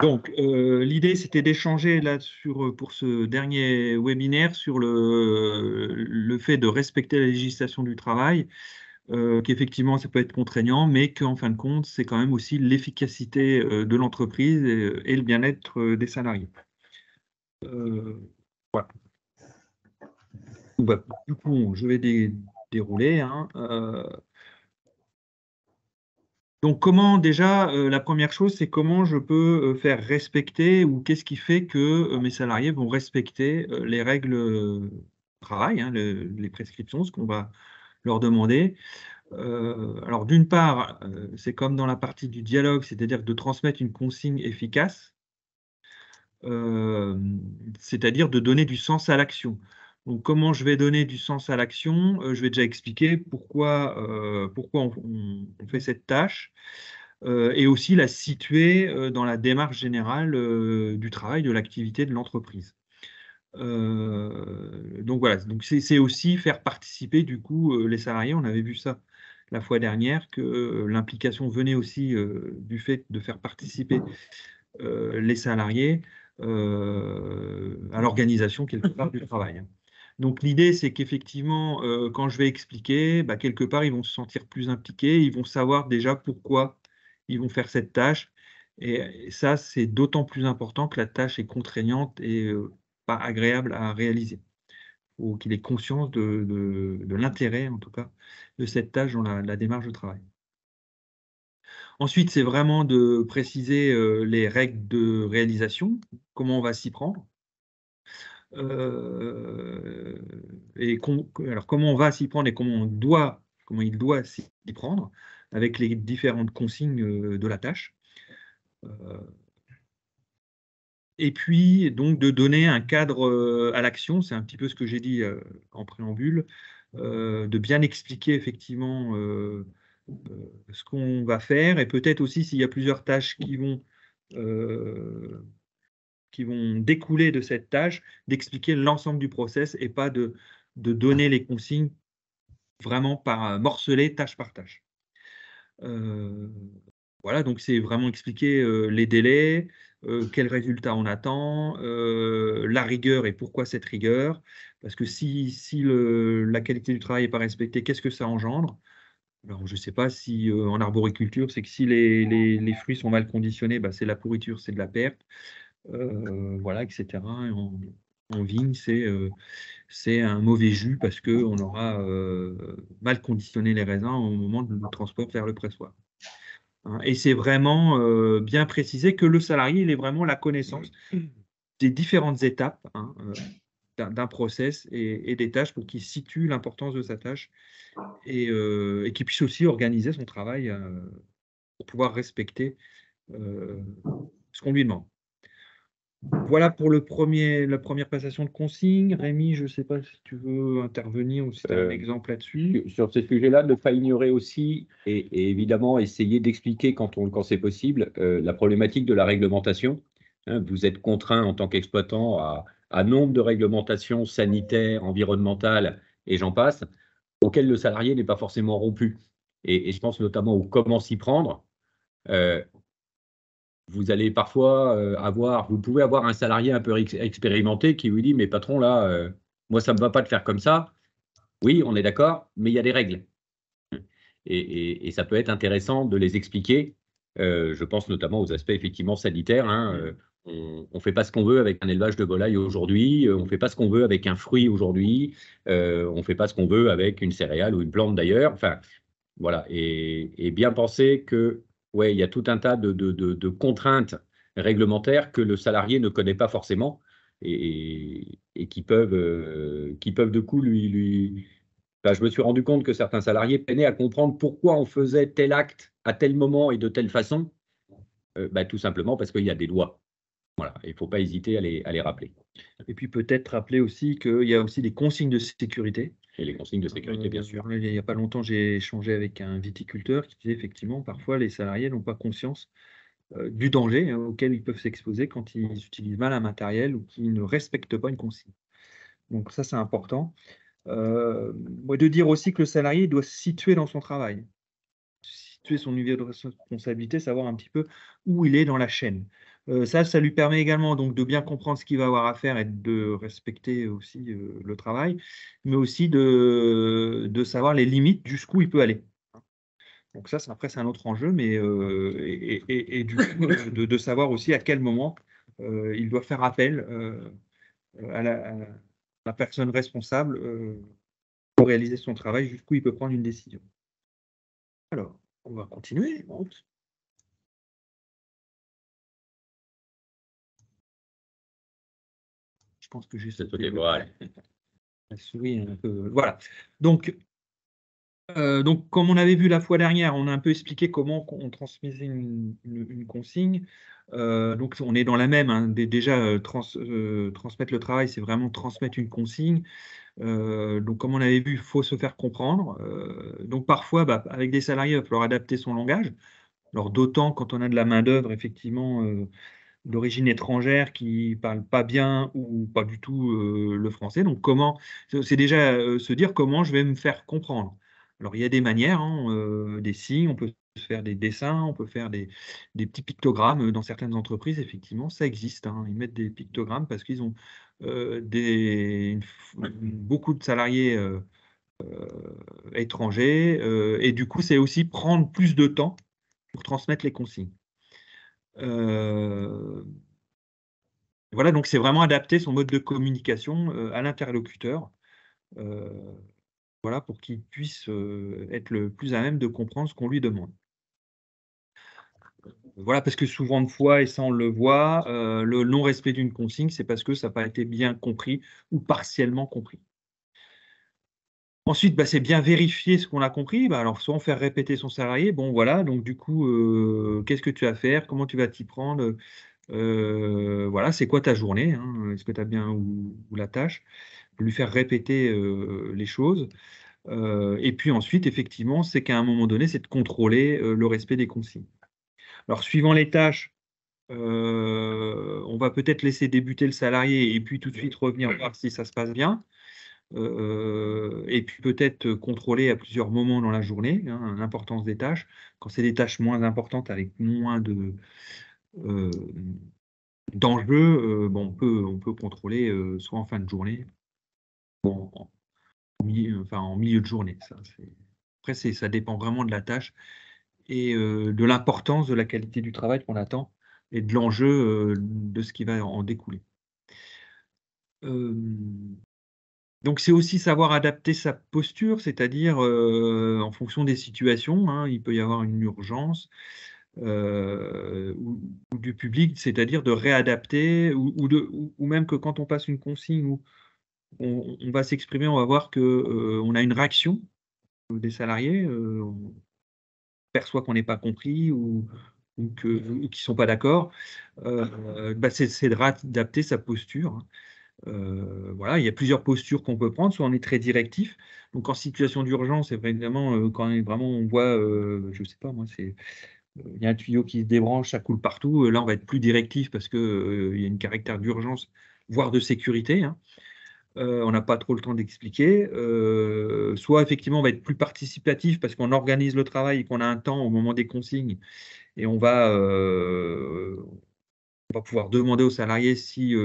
Donc, l'idée, c'était d'échanger là pour ce dernier webinaire sur le fait de respecter la législation du travail, qu'effectivement, ça peut être contraignant, mais qu'en fin de compte, c'est quand même aussi l'efficacité de l'entreprise et le bien-être des salariés. Voilà. Du coup, je vais dérouler. Hein, Donc, comment déjà, la première chose, c'est comment je peux faire respecter ou qu'est-ce qui fait que mes salariés vont respecter les règles travail, hein, les prescriptions, ce qu'on va leur demander. Alors, d'une part, c'est comme dans la partie du dialogue, c'est-à-dire de transmettre une consigne efficace, c'est-à-dire de donner du sens à l'action. Donc, comment je vais donner du sens à l'action? Je vais déjà expliquer pourquoi on fait cette tâche. Et aussi la situer dans la démarche générale du travail, de l'activité de l'entreprise. Donc voilà, donc c'est aussi faire participer du coup les salariés. On avait vu ça la fois dernière, que l'implication venait aussi du fait de faire participer les salariés à l'organisation quelque part du travail. Donc l'idée, c'est qu'effectivement, quand je vais expliquer, bah, quelque part, ils vont se sentir plus impliqués, ils vont savoir déjà pourquoi ils vont faire cette tâche. Et ça, c'est d'autant plus important que la tâche est contraignante et pas agréable à réaliser. Ou qu'il ait conscience de l'intérêt, en tout cas, de cette tâche dans la démarche de travail. Ensuite, c'est vraiment de préciser les règles de réalisation, comment on va s'y prendre. Et alors comment on va s'y prendre et comment il doit s'y prendre avec les différentes consignes de la tâche. Et puis donc de donner un cadre à l'action, c'est un petit peu ce que j'ai dit en préambule, de bien expliquer effectivement ce qu'on va faire et peut-être aussi s'il y a plusieurs tâches qui vont découler de cette tâche, d'expliquer l'ensemble du process et pas de donner les consignes vraiment par morcelées, tâche par tâche. Voilà, donc c'est vraiment expliquer les délais, quels résultats on attend, la rigueur et pourquoi cette rigueur. Parce que si la qualité du travail n'est pas respectée, qu'est-ce que ça engendre? Alors, je ne sais pas si en arboriculture, c'est que si les fruits sont mal conditionnés, bah, c'est la pourriture, c'est de la perte. Voilà, etc. Et en vigne, c'est un mauvais jus parce qu'on aura mal conditionné les raisins au moment du transport vers le pressoir. Hein. Et c'est vraiment bien précisé que le salarié, il ait vraiment la connaissance des différentes étapes hein, d'un process et des tâches pour qu'il situe l'importance de sa tâche et qu'il puisse aussi organiser son travail pour pouvoir respecter ce qu'on lui demande. Voilà pour la première passation de consigne. Rémi, je ne sais pas si tu veux intervenir ou si tu as un exemple là-dessus. Sur ce sujet-là, ne pas ignorer aussi et évidemment essayer d'expliquer quand c'est possible la problématique de la réglementation. Hein, vous êtes contraint en tant qu'exploitant à nombre de réglementations sanitaires, environnementales et j'en passe, auxquelles le salarié n'est pas forcément rompu. Et je pense notamment au comment s'y prendre. Vous allez parfois vous pouvez avoir un salarié un peu expérimenté qui vous dit, mais patron, là, moi, ça ne me va pas de faire comme ça. Oui, on est d'accord, mais il y a des règles. Et ça peut être intéressant de les expliquer. Je pense notamment aux aspects effectivement sanitaires. Hein. On ne fait pas ce qu'on veut avec un élevage de volaille aujourd'hui. On ne fait pas ce qu'on veut avec un fruit aujourd'hui. On ne fait pas ce qu'on veut avec une céréale ou une plante d'ailleurs. Enfin, voilà. Et bien penser que, ouais, il y a tout un tas de contraintes réglementaires que le salarié ne connaît pas forcément et qui peuvent de coup Enfin, je me suis rendu compte que certains salariés peinaient à comprendre pourquoi on faisait tel acte à tel moment et de telle façon. Tout simplement parce qu'il y a des lois. Voilà, il ne faut pas hésiter à les rappeler. Et puis peut-être rappeler aussi qu'il y a aussi des consignes de sécurité. Et les consignes de sécurité, bien sûr. Il n'y a pas longtemps, j'ai échangé avec un viticulteur qui disait effectivement, parfois les salariés n'ont pas conscience du danger hein, auquel ils peuvent s'exposer quand ils utilisent mal un matériel ou qu'ils ne respectent pas une consigne. Donc ça, c'est important. De dire aussi que le salarié doit se situer dans son travail, situer son niveau de responsabilité, savoir un petit peu où il est dans la chaîne. Ça lui permet également donc de bien comprendre ce qu'il va avoir à faire et de respecter aussi le travail, mais aussi de savoir les limites jusqu'où il peut aller. Donc ça, après, c'est un autre enjeu, mais et du coup, de savoir aussi à quel moment il doit faire appel à la personne responsable pour réaliser son travail, jusqu'où il peut prendre une décision. Alors, on va continuer. Je pense que j'ai la souris un peu. Voilà. Donc, comme on avait vu la fois dernière, on a un peu expliqué comment on transmettait une consigne. Donc, on est dans la même. Hein. Déjà, transmettre le travail, c'est vraiment transmettre une consigne. Donc, comme on avait vu, il faut se faire comprendre. Donc, parfois, avec des salariés, il va falloir adapter son langage. Alors, d'autant quand on a de la main-d'œuvre, effectivement, d'origine étrangère qui ne parle pas bien ou pas du tout le français. Donc, c'est déjà se dire comment je vais me faire comprendre. Alors, il y a des manières, hein, des signes, on peut faire des dessins, on peut faire des petits pictogrammes. Dans certaines entreprises, effectivement, ça existe. Hein. Ils mettent des pictogrammes parce qu'ils ont beaucoup de salariés étrangers. Et du coup, c'est aussi prendre plus de temps pour transmettre les consignes. Voilà, donc c'est vraiment adapter son mode de communication à l'interlocuteur, voilà, pour qu'il puisse être le plus à même de comprendre ce qu'on lui demande. Voilà, parce que souvent de fois, et ça on le voit, le non-respect d'une consigne, c'est parce que ça n'a pas été bien compris ou partiellement compris. Ensuite, c'est bien vérifier ce qu'on a compris. Alors, soit on fait répéter son salarié, bon voilà, donc du coup, qu'est-ce que tu vas faire? Comment tu vas t'y prendre? Voilà, c'est quoi ta journée, hein? Est-ce que tu as bien ou la tâche? Lui faire répéter les choses. Et puis ensuite, effectivement, c'est qu'à un moment donné, c'est de contrôler le respect des consignes. Alors, suivant les tâches, on va peut-être laisser débuter le salarié et puis tout de suite revenir voir si ça se passe bien. Et puis peut-être contrôler à plusieurs moments dans la journée, hein, l'importance des tâches. Quand c'est des tâches moins importantes avec moins d'enjeux, on peut contrôler soit en fin de journée, en milieu de journée. Après, ça dépend vraiment de la tâche et de l'importance de la qualité du travail qu'on attend et de l'enjeu de ce qui va en découler. Donc, c'est aussi savoir adapter sa posture, c'est-à-dire en fonction des situations. Hein, il peut y avoir une urgence ou du public, c'est-à-dire de réadapter ou même que quand on passe une consigne où on va s'exprimer, on va voir qu'on a une réaction des salariés, on perçoit qu'on n'est pas compris ou qu'ils ne sont pas d'accord, c'est d'adapter sa posture. Hein. Voilà, il y a plusieurs postures qu'on peut prendre, soit on est très directif. Donc en situation d'urgence, évidemment, quand on voit, je ne sais pas moi, il y a un tuyau qui se débranche, ça coule partout. Là, on va être plus directif parce qu'il y a une caractère d'urgence, voire de sécurité. Hein. On n'a pas trop le temps d'expliquer. Soit effectivement, on va être plus participatif parce qu'on organise le travail et qu'on a un temps au moment des consignes et on va pouvoir demander au salarié si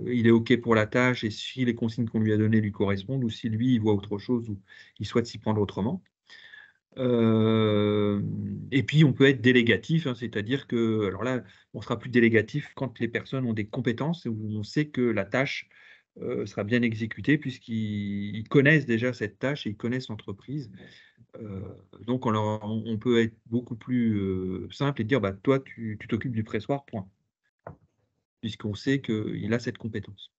il est OK pour la tâche et si les consignes qu'on lui a données lui correspondent ou si lui, il voit autre chose ou il souhaite s'y prendre autrement. Et puis, on peut être délégatif, hein, c'est-à-dire que, alors là, on sera plus délégatif quand les personnes ont des compétences où on sait que la tâche sera bien exécutée puisqu'ils connaissent déjà cette tâche et ils connaissent l'entreprise. Donc, on peut être beaucoup plus simple et dire, toi, tu t'occupes du pressoir, point. Puisqu'on sait qu'il a cette compétence.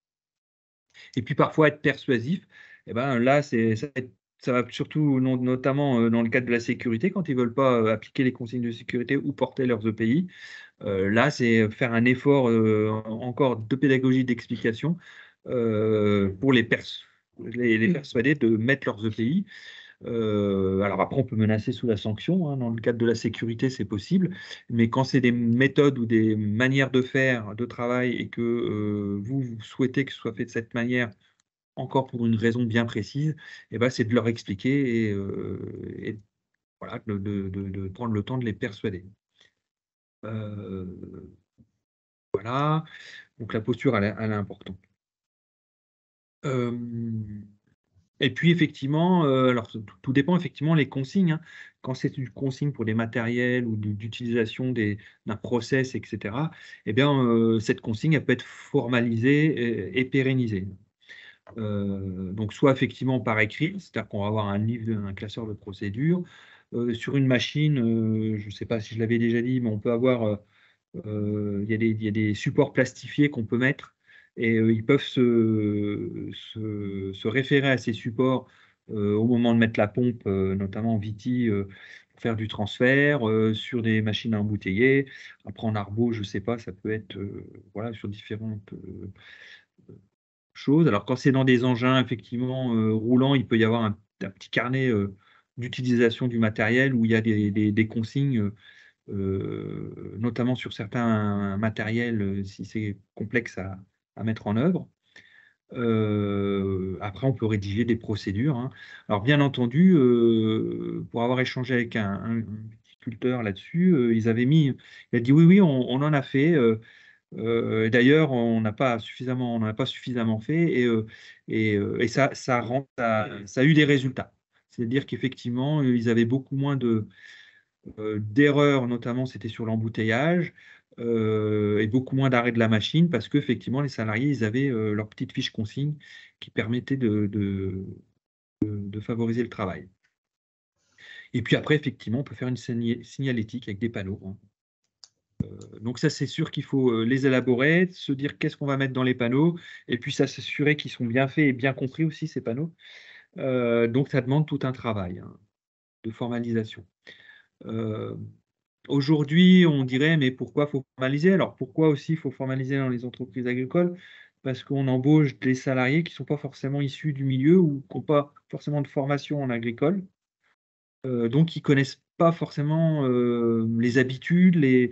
Et puis, parfois, être persuasif, là, ça va surtout, notamment dans le cadre de la sécurité, quand ils ne veulent pas appliquer les consignes de sécurité ou porter leurs EPI. Là, c'est faire un effort encore de pédagogie, d'explication pour les persuader de mettre leurs EPI. Alors après, on peut menacer sous la sanction. Hein, dans le cadre de la sécurité, c'est possible. Mais quand c'est des méthodes ou des manières de faire, de travail, et que vous souhaitez que ce soit fait de cette manière, encore pour une raison bien précise, c'est de leur expliquer et voilà, de prendre le temps de les persuader. voilà. Donc la posture, elle est importante. Et puis effectivement, alors tout dépend effectivement les consignes, hein. Quand c'est une consigne pour des matériels ou d'utilisation d'un process, etc., eh bien, cette consigne, elle peut être formalisée et pérennisée. Donc soit effectivement par écrit, c'est-à-dire qu'on va avoir un livre, un classeur de procédures. Sur une machine, je ne sais pas si je l'avais déjà dit, mais on peut avoir, il y a des supports plastifiés qu'on peut mettre et ils peuvent se référer à ces supports au moment de mettre la pompe, notamment en Viti, pour faire du transfert, sur des machines à embouteiller. Après en arbo, je ne sais pas, ça peut être voilà, sur différentes choses. Alors, quand c'est dans des engins, effectivement, roulants, il peut y avoir un petit carnet d'utilisation du matériel où il y a des consignes, notamment sur certains matériels, si c'est complexe à mettre en œuvre. Après, on peut rédiger des procédures, hein. Alors, bien entendu, pour avoir échangé avec un viticulteur là-dessus, il a dit oui, oui, on en a fait. D'ailleurs, on n'en a pas suffisamment fait et ça a eu des résultats. C'est-à-dire qu'effectivement, ils avaient beaucoup moins d'erreurs, notamment c'était sur l'embouteillage, et beaucoup moins d'arrêts de la machine parce qu'effectivement, les salariés, ils avaient leur petite fiche consigne qui permettait de favoriser le travail. Et puis après, effectivement, on peut faire une signalétique avec des panneaux, hein. Donc ça, c'est sûr qu'il faut les élaborer, se dire qu'est-ce qu'on va mettre dans les panneaux, et puis ça s'assurer qu'ils sont bien faits et bien compris aussi, ces panneaux. Donc ça demande tout un travail, hein, de formalisation. Euh, Aujourd'hui, on dirait, mais pourquoi faut formaliser? Alors pourquoi aussi il faut formaliser dans les entreprises agricoles? Parce qu'on embauche des salariés qui ne sont pas forcément issus du milieu ou qui n'ont pas forcément de formation en agricole. Donc, ils ne connaissent pas forcément les habitudes, les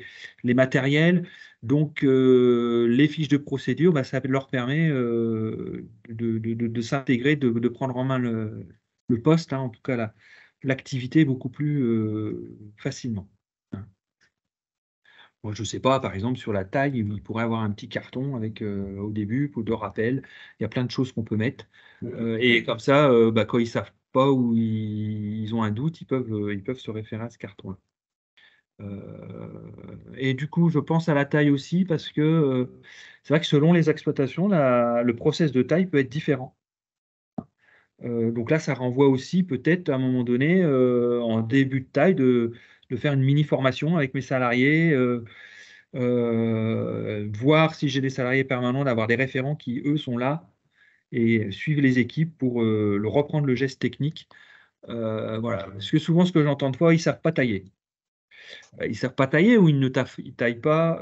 matériels. Donc, les fiches de procédure, bah, ça leur permet de s'intégrer, de prendre en main le poste, hein, en tout cas l'activité beaucoup plus facilement. Moi, je ne sais pas, par exemple, sur la taille, il pourrait avoir un petit carton avec au début pour de rappel. Il y a plein de choses qu'on peut mettre. Et comme ça, bah, quand ils ne savent pas ou ils ont un doute, ils peuvent se référer à ce carton-là. Et du coup, je pense à la taille aussi parce que c'est vrai que selon les exploitations, le process de taille peut être différent. Donc là, ça renvoie aussi peut-être à un moment donné, en début de taille, de faire une mini formation avec mes salariés, voir si j'ai des salariés permanents, d'avoir des référents qui, eux, sont là et suivent les équipes pour reprendre le geste technique. Voilà. Parce que souvent, ce que j'entends de fois, ils ne savent pas tailler. Ils ne savent pas tailler ou ils ne taillent pas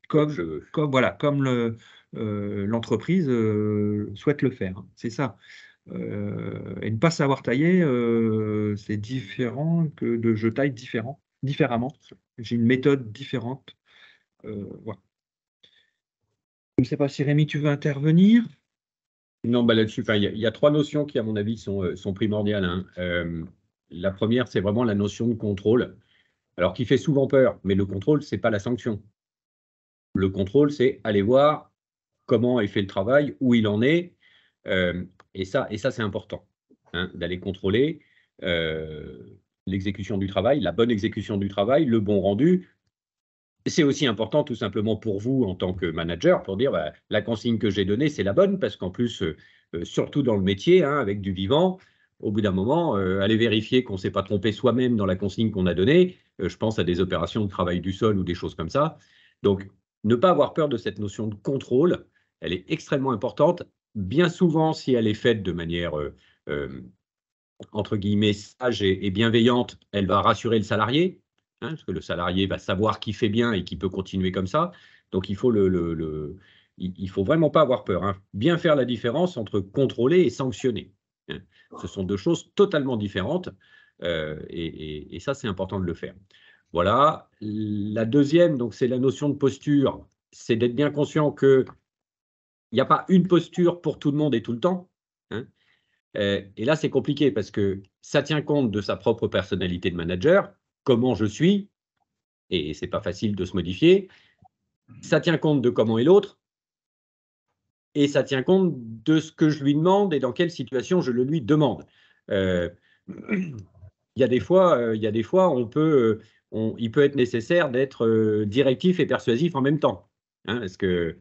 comme l'entreprise souhaite le faire. C'est ça. Et ne pas savoir tailler, c'est différent que je taille différemment. J'ai une méthode différente. Voilà. Je ne sais pas si Rémi, tu veux intervenir? Non, bah là-dessus, il y a trois notions qui, à mon avis, sont primordiales, hein. La première, c'est vraiment la notion de contrôle. Alors, qui fait souvent peur, mais le contrôle, ce n'est pas la sanction. Le contrôle, c'est aller voir comment est fait le travail, où il en est. Et ça c'est important, hein, d'aller contrôler l'exécution du travail, la bonne exécution du travail, le bon rendu. C'est aussi important tout simplement pour vous en tant que manager, pour dire bah, la consigne que j'ai donnée, c'est la bonne, parce qu'en plus, surtout dans le métier, hein, avec du vivant, au bout d'un moment, aller vérifier qu'on ne s'est pas trompé soi-même dans la consigne qu'on a donnée. Je pense à des opérations de travail du sol ou des choses comme ça. Donc, ne pas avoir peur de cette notion de contrôle, elle est extrêmement importante. Bien souvent, si elle est faite de manière entre guillemets sage et bienveillante, elle va rassurer le salarié, hein, parce que le salarié va savoir qui fait bien et qui peut continuer comme ça. Donc il faut il faut vraiment pas avoir peur, hein. Bien faire la différence entre contrôler et sanctionner, hein. Ce sont deux choses totalement différentes, et ça c'est important de le faire. Voilà. La deuxième, donc c'est la notion de posture, c'est d'être bien conscient que il n'y a pas une posture pour tout le monde et tout le temps, hein. Et là, c'est compliqué parce que ça tient compte de sa propre personnalité de manager, comment je suis, et c'est pas facile de se modifier. ça tient compte de comment est l'autre, et ça tient compte de ce que je lui demande et dans quelle situation je le lui demande. Il y a des fois, il peut être nécessaire d'être directif et persuasif en même temps. Hein, parce que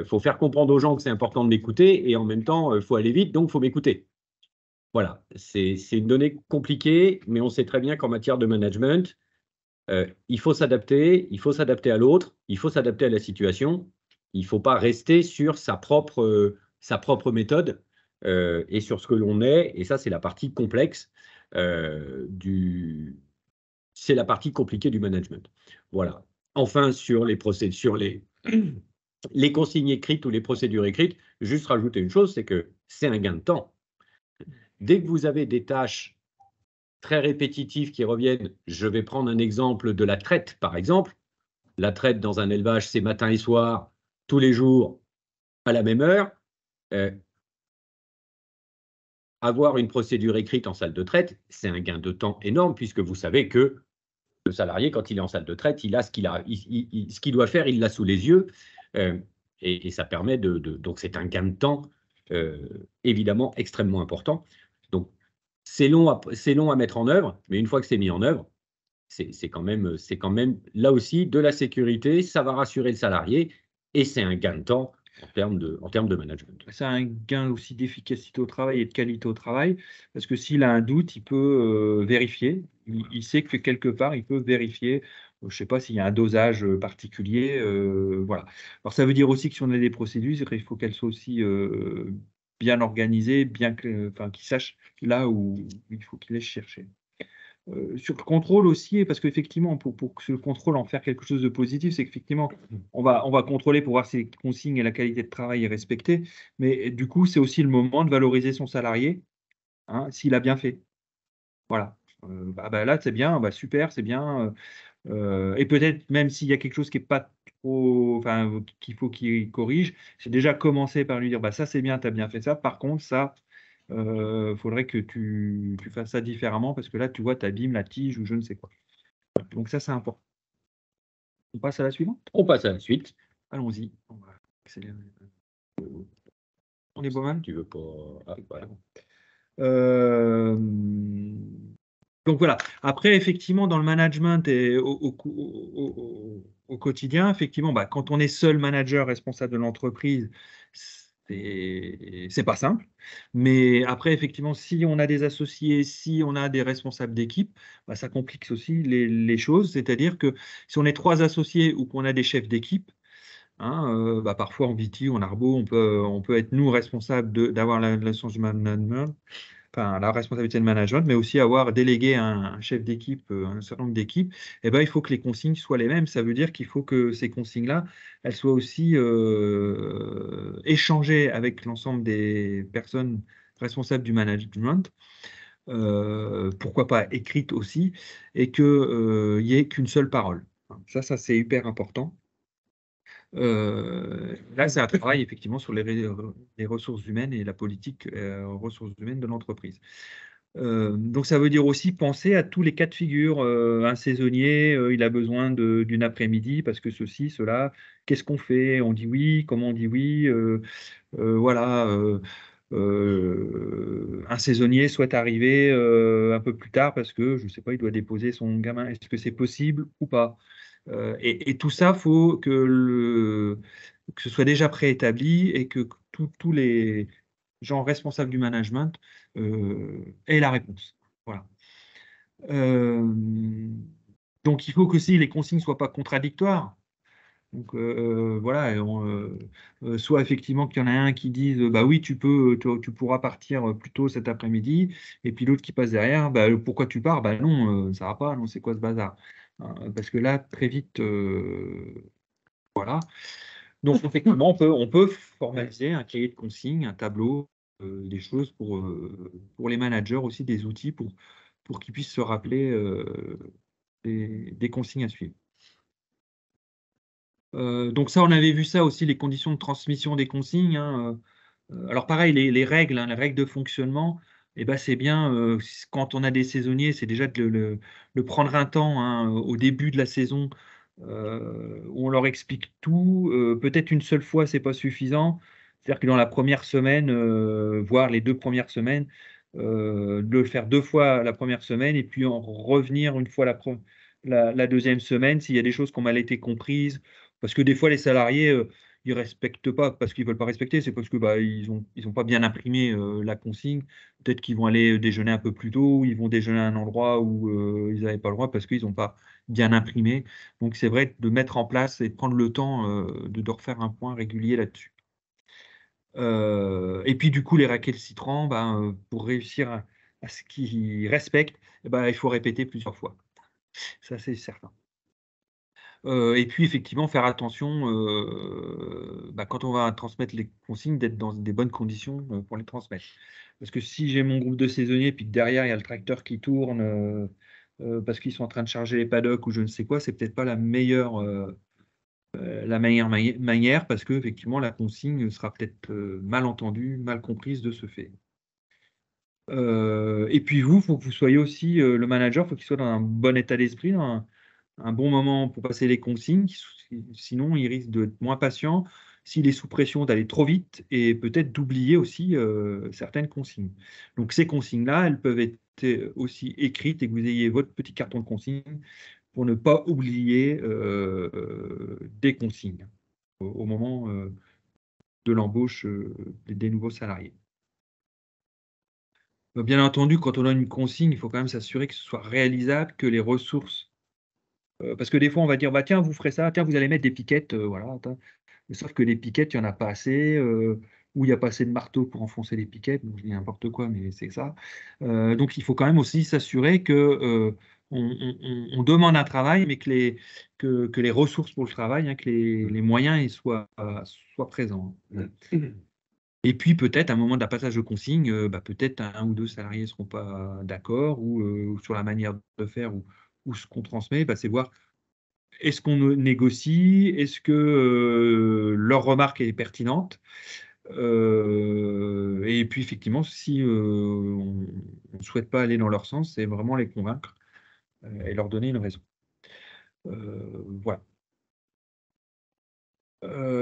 faut faire comprendre aux gens que c'est important de m'écouter et en même temps, il faut aller vite, donc il faut m'écouter. Voilà, c'est une donnée compliquée, mais on sait très bien qu'en matière de management, il faut s'adapter à l'autre, il faut s'adapter à la situation. Il ne faut pas rester sur sa propre méthode et sur ce que l'on est. Et ça, c'est la partie complexe c'est la partie compliquée du management. Voilà. Enfin, sur les les consignes écrites ou les procédures écrites, juste rajouter une chose, c'est que c'est un gain de temps. Dès que vous avez des tâches très répétitifs qui reviennent. Je vais prendre un exemple de la traite, par exemple. La traite dans un élevage, c'est matin et soir, tous les jours, à la même heure. Avoir une procédure écrite en salle de traite, c'est un gain de temps énorme, puisque vous savez que le salarié, quand il est en salle de traite, il a ce qu'il doit faire, il l'a sous les yeux. Et ça permet donc c'est un gain de temps évidemment extrêmement important. Donc, c'est long à mettre en œuvre, mais une fois que c'est mis en œuvre, c'est quand même là aussi de la sécurité, ça va rassurer le salarié et c'est un gain de temps en termes de management. C'est un gain aussi d'efficacité au travail et de qualité au travail, parce que s'il a un doute, il peut vérifier. Il sait que quelque part, il peut vérifier. Je ne sais pas s'il y a un dosage particulier. Voilà. Alors, ça veut dire aussi que si on a des procédures, il faut qu'elles soient aussi bien organisées, enfin, qu'il sache là où il faut qu'il aille chercher. Sur le contrôle aussi, parce qu'effectivement, pour que ce contrôle en faire quelque chose de positif, c'est qu'effectivement, on va contrôler pour voir si les consignes et la qualité de travail est respectée, mais du coup, c'est aussi le moment de valoriser son salarié, hein, s'il a bien fait. Voilà. Là, c'est bien, super, c'est bien. Et peut-être même s'il y a quelque chose qui n'est pas trop, enfin, qu'il faut qu'il corrige, c'est déjà commencer par lui dire, ça c'est bien, tu as bien fait ça. Par contre, ça, faudrait que tu fasses ça différemment parce que là, tu vois, tu abîmes la tige ou je ne sais quoi. Donc ça, c'est important. On passe à la suivante? On passe à la suite. Allons-y. On va accélérer. On est bon, mal? Tu veux pas. Ah, voilà. Donc voilà. Après, effectivement, dans le management et au quotidien, effectivement, quand on est seul manager responsable de l'entreprise, c'est pas simple. Mais après, effectivement, si on a des associés, si on a des responsables d'équipe, ça complique aussi les choses. C'est-à-dire que si on est 3 associés ou qu'on a des chefs d'équipe, hein, parfois en VT ou en Arbo, on peut être nous responsables d'avoir la licence du management, enfin la responsabilité de management, mais aussi avoir délégué un chef d'équipe, un certain nombre d'équipes. Il faut que les consignes soient les mêmes. Ça veut dire qu'il faut que ces consignes-là, elles soient aussi échangées avec l'ensemble des personnes responsables du management. Pourquoi pas écrites aussi, et qu'il n'y ait qu'une seule parole. Ça c'est hyper important. Là, c'est un travail effectivement sur les ressources humaines et la politique ressources humaines de l'entreprise. Donc, ça veut dire aussi penser à tous les cas de figure. Un saisonnier, il a besoin d'une après-midi parce que ceci, cela. Qu'est-ce qu'on fait? On dit oui, comment on dit oui? Voilà. Un saisonnier souhaite arriver un peu plus tard parce que, je ne sais pas, il doit déposer son gamin. Est-ce que c'est possible ou pas? Et tout ça, il faut que ce soit déjà préétabli et que tous les gens responsables du management aient la réponse. Voilà. Donc, il faut que si les consignes ne soient pas contradictoires. Donc voilà, soit effectivement qu'il y en a un qui dise bah oui, tu pourras partir plus tôt cet après-midi, et puis l'autre qui passe derrière, pourquoi tu pars? Non, ça va pas, non, c'est quoi ce bazar? Parce que là, très vite, voilà. Donc effectivement, on peut formaliser un cahier de consignes, un tableau, des choses pour les managers aussi, des outils pour qu'ils puissent se rappeler des consignes à suivre. Donc ça, on avait vu ça aussi, les conditions de transmission des consignes, hein. Alors pareil, les règles, hein, les règles de fonctionnement, c'est bien, quand on a des saisonniers, c'est déjà de le prendre un temps, hein, au début de la saison, où on leur explique tout. Peut-être une seule fois, c'est pas suffisant. C'est-à-dire que dans la première semaine, voire les 2 premières semaines, de le faire 2 fois la première semaine et puis en revenir une fois la deuxième semaine s'il y a des choses qui ont mal été comprises. Parce que des fois, les salariés, ils respectent pas parce qu'ils veulent pas respecter, c'est parce que bah, ils ont pas bien imprimé la consigne. Peut-être qu'ils vont aller déjeuner un peu plus tôt, ou ils vont déjeuner à un endroit où ils n'avaient pas le droit parce qu'ils n'ont pas bien imprimé. Donc c'est vrai de mettre en place et de prendre le temps de refaire un point régulier là-dessus. Et puis du coup, les récalcitrants, ben, pour réussir à ce qu'ils respectent, eh ben, il faut répéter plusieurs fois. Ça, c'est certain. Et puis effectivement, faire attention bah, quand on va transmettre les consignes, d'être dans des bonnes conditions pour les transmettre. Parce que si j'ai mon groupe de saisonniers, puis que derrière, il y a le tracteur qui tourne parce qu'ils sont en train de charger les paddocks ou je ne sais quoi, c'est peut-être pas la meilleure manière parce que effectivement la consigne sera peut-être mal entendue, mal comprise de ce fait. Et puis vous, il faut que vous soyez aussi le manager, il faut qu'il soit dans un bon état d'esprit, dans un bon moment pour passer les consignes, sinon il risque d'être moins patient s'il est sous pression d'aller trop vite et peut-être d'oublier aussi certaines consignes. Donc ces consignes-là, elles peuvent être aussi écrites et que vous ayez votre petit carton de consignes pour ne pas oublier des consignes au moment de l'embauche des nouveaux salariés. Bien entendu, quand on a une consigne, il faut quand même s'assurer que ce soit réalisable, que les ressources. Parce que des fois, on va dire, bah, tiens, vous ferez ça, tiens, vous allez mettre des piquettes, voilà. Sauf que les piquettes, il n'y en a pas assez, ou il n'y a pas assez de marteau pour enfoncer les piquettes. Donc, je dis n'importe quoi, mais c'est ça. Donc, il faut quand même aussi s'assurer que on demande un travail, mais que les ressources pour le travail, hein, que les moyens soient présents. Et puis peut-être à un moment d'un passage de consigne, bah, peut-être un ou deux salariés ne seront pas d'accord ou sur la manière de faire ou ce qu'on transmet, bah, c'est voir est-ce qu'on négocie, est-ce que leur remarque est pertinente. Et puis effectivement, si on ne souhaite pas aller dans leur sens, c'est vraiment les convaincre et leur donner une raison. Voilà.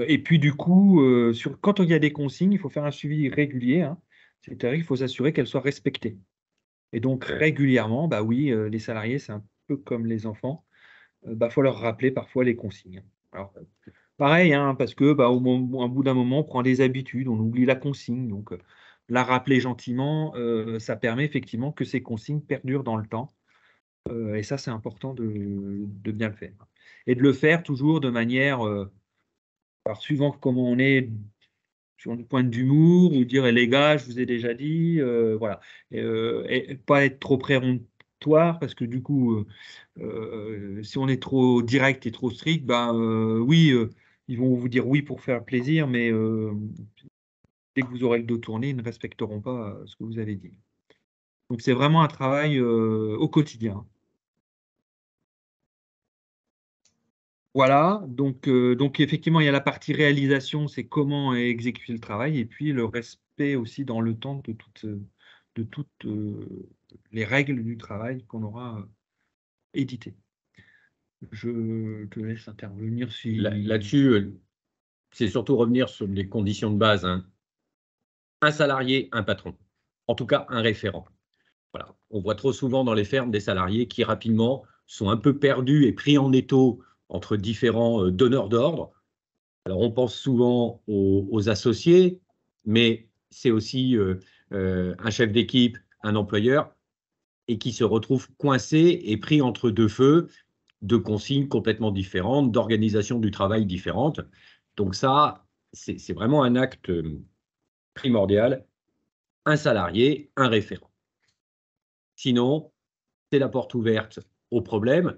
Et puis du coup, quand il y a des consignes, il faut faire un suivi régulier, hein. C'est-à-dire qu'il faut s'assurer qu'elles soient respectées. Et donc régulièrement, bah oui, les salariés, c'est un peu comme les enfants, bah, faut leur rappeler parfois les consignes. Alors, pareil, hein, parce que bah, au bout d'un moment, on prend des habitudes, on oublie la consigne. Donc la rappeler gentiment, ça permet effectivement que ces consignes perdurent dans le temps. Et ça, c'est important de bien le faire. Et de le faire toujours de manière, alors suivant comment on est sur le point d'humour, ou dire: «Eh les gars, je vous ai déjà dit», voilà. Et pas être trop péremptoire parce que du coup, si on est trop direct et trop strict, ben, oui, ils vont vous dire oui pour faire plaisir, mais dès que vous aurez le dos tourné, ils ne respecteront pas, ce que vous avez dit. Donc c'est vraiment un travail, au quotidien. Voilà, donc effectivement, il y a la partie réalisation, c'est comment exécuter le travail et puis le respect aussi dans le temps de toutes les règles du travail qu'on aura éditées. Je te laisse intervenir si. Là-dessus, c'est surtout revenir sur les conditions de base, hein. Un salarié, un patron. En tout cas, un référent. Voilà. On voit trop souvent dans les fermes des salariés qui rapidement sont un peu perdus et pris en étau entre différents donneurs d'ordre. Alors on pense souvent aux associés, mais c'est aussi un chef d'équipe, un employeur, et qui se retrouve coincé et pris entre deux feux, de consignes complètement différentes, d'organisation du travail différentes. Donc ça, c'est vraiment un acte primordial. Un salarié, un référent. Sinon, c'est la porte ouverte au problème.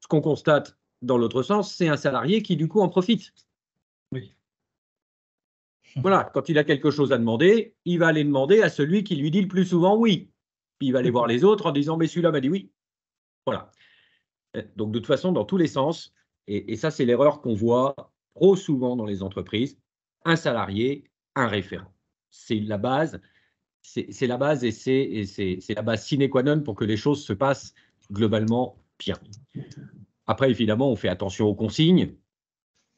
Ce qu'on constate dans l'autre sens, c'est un salarié qui, du coup, en profite. Oui. Voilà, quand il a quelque chose à demander, il va aller demander à celui qui lui dit le plus souvent oui. Puis il va aller voir les autres en disant mais celui-là m'a dit oui. Voilà. Donc de toute façon, dans tous les sens, et ça c'est l'erreur qu'on voit trop souvent dans les entreprises, un salarié, un référent. C'est la base, c'est la base et c'est la base sine qua non pour que les choses se passent globalement bien. Après, évidemment, on fait attention aux consignes,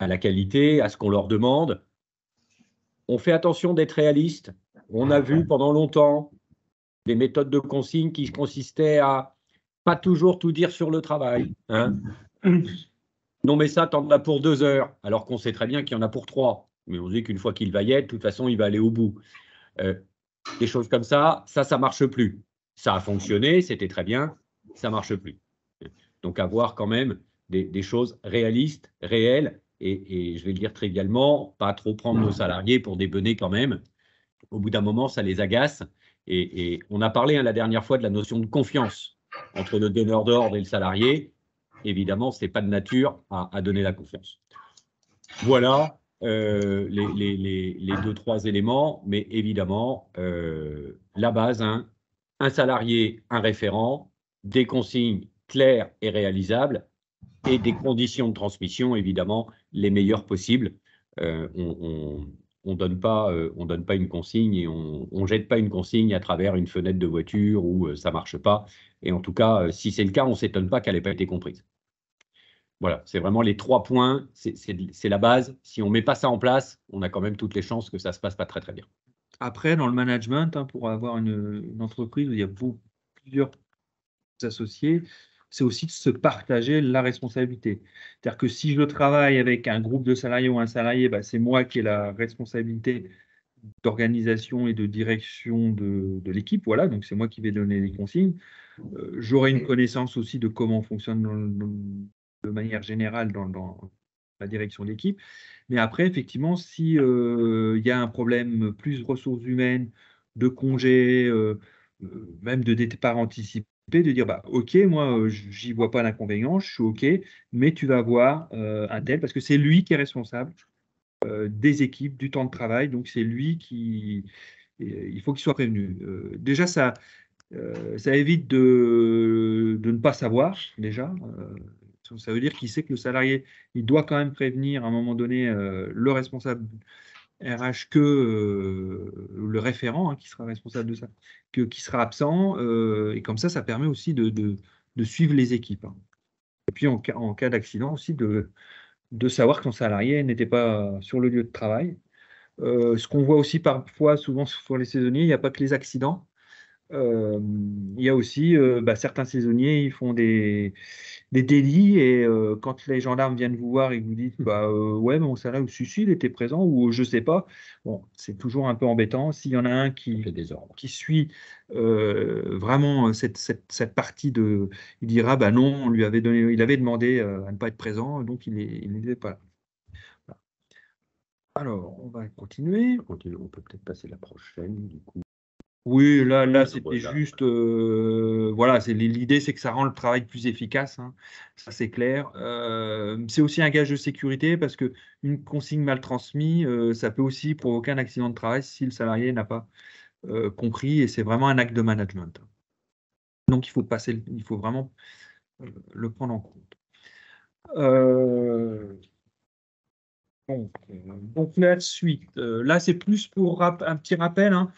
à la qualité, à ce qu'on leur demande. On fait attention d'être réaliste. On a vu pendant longtemps des méthodes de consigne qui consistaient à pas toujours tout dire sur le travail. Hein. Non, mais ça, t'en as pour 2 heures, alors qu'on sait très bien qu'il y en a pour 3. Mais on dit qu'une fois qu'il va y être, de toute façon, il va aller au bout. Des choses comme ça marche plus. Ça a fonctionné, c'était très bien, ça marche plus. Donc, avoir quand même des choses réalistes, réelles, et je vais le dire trivialement, pas trop prendre nos salariés pour des benets quand même. Au bout d'un moment, ça les agace. Et on a parlé la dernière fois de la notion de confiance entre le donneur d'ordre et le salarié. Évidemment, ce n'est pas de nature à donner la confiance. Voilà les 2-3 éléments, mais évidemment, la base, hein, un salarié, un référent, des consignes claires et réalisables, et des conditions de transmission, évidemment, les meilleures possibles. On donne pas une consigne et on jette pas une consigne à travers une fenêtre de voiture où ça marche pas. Et en tout cas, si c'est le cas, on s'étonne pas qu'elle n'ait pas été comprise. Voilà, c'est vraiment les 3 points, c'est la base. Si on ne met pas ça en place, on a quand même toutes les chances que ça ne se passe pas très très bien. Après, dans le management, hein, pour avoir une entreprise où il y a plusieurs associés, c'est aussi de se partager la responsabilité. C'est-à-dire que si je travaille avec un groupe de salariés ou un salarié, bah, c'est moi qui ai la responsabilité d'organisation et de direction de l'équipe. Voilà, donc c'est moi qui vais donner les consignes. J'aurai une connaissance aussi de comment fonctionne de manière générale dans la direction de l'équipe. Mais après, effectivement, si il y a un problème plus ressources humaines, de congés, même de départ anticipé, de dire bah, OK, moi, j'y vois pas d'inconvénient, je suis OK, mais tu vas voir un tel, parce que c'est lui qui est responsable des équipes, du temps de travail, donc c'est lui qui. Il faut qu'il soit prévenu. Déjà, ça évite de ne pas savoir, déjà. Ça veut dire qu'il sait que le salarié, il doit quand même prévenir à un moment donné le responsable RH que le référent, hein, qui sera responsable de ça, qui sera absent. Et comme ça permet aussi de suivre les équipes. Hein. Et puis en cas d'accident aussi, de savoir que son salarié n'était pas sur le lieu de travail. Ce qu'on voit aussi parfois, souvent sur les saisonniers, il n'y a pas que les accidents. Il y a aussi certains saisonniers, ils font des délits et quand les gendarmes viennent vous voir et que vous dites bah ouais mon salarié ou si il était présent ou je sais pas, bon c'est toujours un peu embêtant. S'il y en a un qui suit vraiment cette partie il dira bah non, on lui avait donné, il avait demandé à ne pas être présent, donc il n'était pas là. Voilà. Alors on va continuer. On peut peut-être passer la prochaine, du coup. Oui, là c'était Voilà. juste, voilà, l'idée, c'est que ça rend le travail plus efficace, hein, ça c'est clair. C'est aussi un gage de sécurité parce que une consigne mal transmise, ça peut aussi provoquer un accident de travail si le salarié n'a pas compris et c'est vraiment un acte de management. Donc il faut vraiment le prendre en compte. Donc la suite, là c'est plus pour un petit rappel, hein.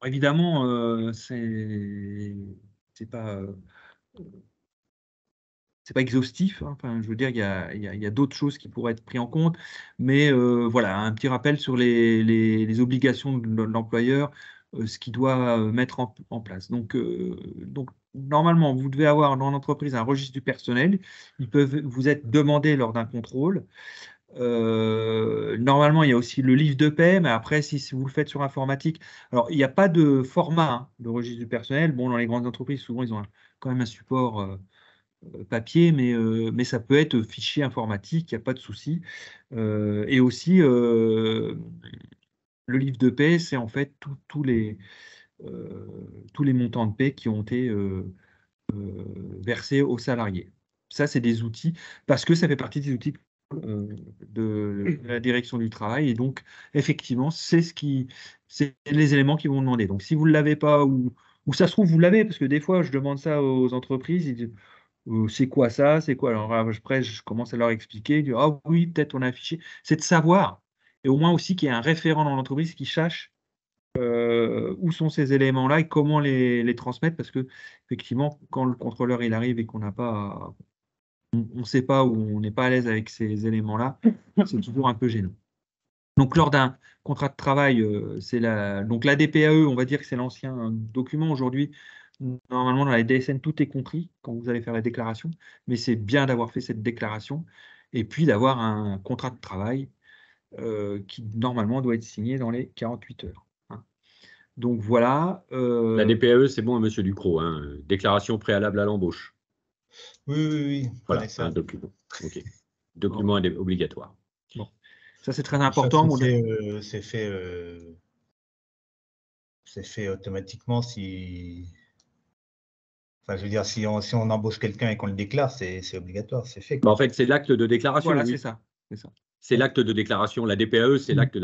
Évidemment, c'est pas c'est pas exhaustif, hein. Enfin, je veux dire, il y a d'autres choses qui pourraient être prises en compte, mais voilà, un petit rappel sur les obligations de l'employeur, ce qu'il doit mettre en place. Donc, normalement, vous devez avoir dans l'entreprise un registre du personnel. Ils peuvent vous être demandés lors d'un contrôle. Normalement, il y a aussi le livre de paie, mais après, si vous le faites sur informatique, alors il n'y a pas de format hein, de registre du personnel. Bon, dans les grandes entreprises, souvent, ils ont quand même un support papier, mais ça peut être fichier informatique, il n'y a pas de souci. Et aussi, le livre de paie, c'est en fait tous les montants de paie qui ont été versés aux salariés. Ça, c'est des outils, parce que ça fait partie des outils de la direction du travail. Et donc, effectivement, c'est les éléments qu'ils vont demander. Donc, si vous ne l'avez pas, ou ça se trouve, vous l'avez, parce que des fois, je demande ça aux entreprises, ils disent, c'est quoi ça? C'est quoi? Alors après, je commence à leur expliquer, ils disent, ah oui, peut-être on a un fichier. C'est de savoir, et au moins aussi qu'il y ait un référent dans l'entreprise qui sache où sont ces éléments-là et comment les transmettre, parce que effectivement, quand le contrôleur il arrive et qu'on n'a pas on ne sait pas ou on n'est pas à l'aise avec ces éléments-là, c'est toujours un peu gênant. Donc, lors d'un contrat de travail, donc la DPAE, on va dire que c'est l'ancien document aujourd'hui. Normalement, dans la DSN, tout est compris quand vous allez faire la déclaration, mais c'est bien d'avoir fait cette déclaration et puis d'avoir un contrat de travail qui, normalement, doit être signé dans les 48 heures. Hein. Donc, voilà. La DPAE, c'est bon à Monsieur Ducrot, hein, déclaration préalable à l'embauche. Oui, oui, oui, on connaît Voilà, ça. un document. OK. Document obligatoire. Bon. Ça, c'est très important. C'est fait automatiquement si. Enfin, je veux dire, si on embauche quelqu'un et qu'on le déclare, c'est obligatoire, c'est fait. En fait, c'est l'acte de déclaration. Voilà, oui. c'est ça. C'est l'acte de déclaration. La DPAE, c'est l'acte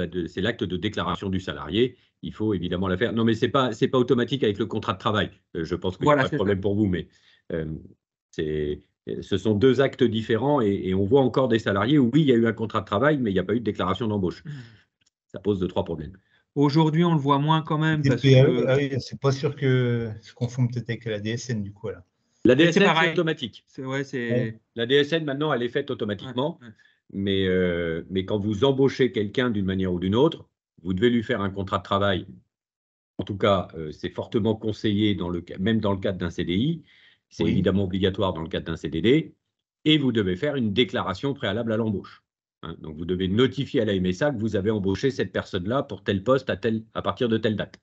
de déclaration du salarié. Il faut évidemment la faire. Non, mais c'est pas automatique avec le contrat de travail. Je pense qu'il n'y a pas de problème pour vous, mais ce sont deux actes différents et on voit encore des salariés où oui, il y a eu un contrat de travail, mais il n'y a pas eu de déclaration d'embauche. Ça pose 2-3 problèmes. Aujourd'hui, on le voit moins quand même. Parce DPAE, que... ah oui, c'est pas sûr que je confonds peut-être avec la DSN du coup. Là. La DSN, c'est automatique. La DSN, maintenant, elle est faite automatiquement. Ouais. Mais quand vous embauchez quelqu'un d'une manière ou d'une autre, vous devez lui faire un contrat de travail. En tout cas, c'est fortement conseillé, même dans le cadre d'un CDI. C'est évidemment obligatoire dans le cadre d'un CDD. Et vous devez faire une déclaration préalable à l'embauche. Hein, donc, vous devez notifier à la MSA que vous avez embauché cette personne-là pour tel poste à partir de telle date.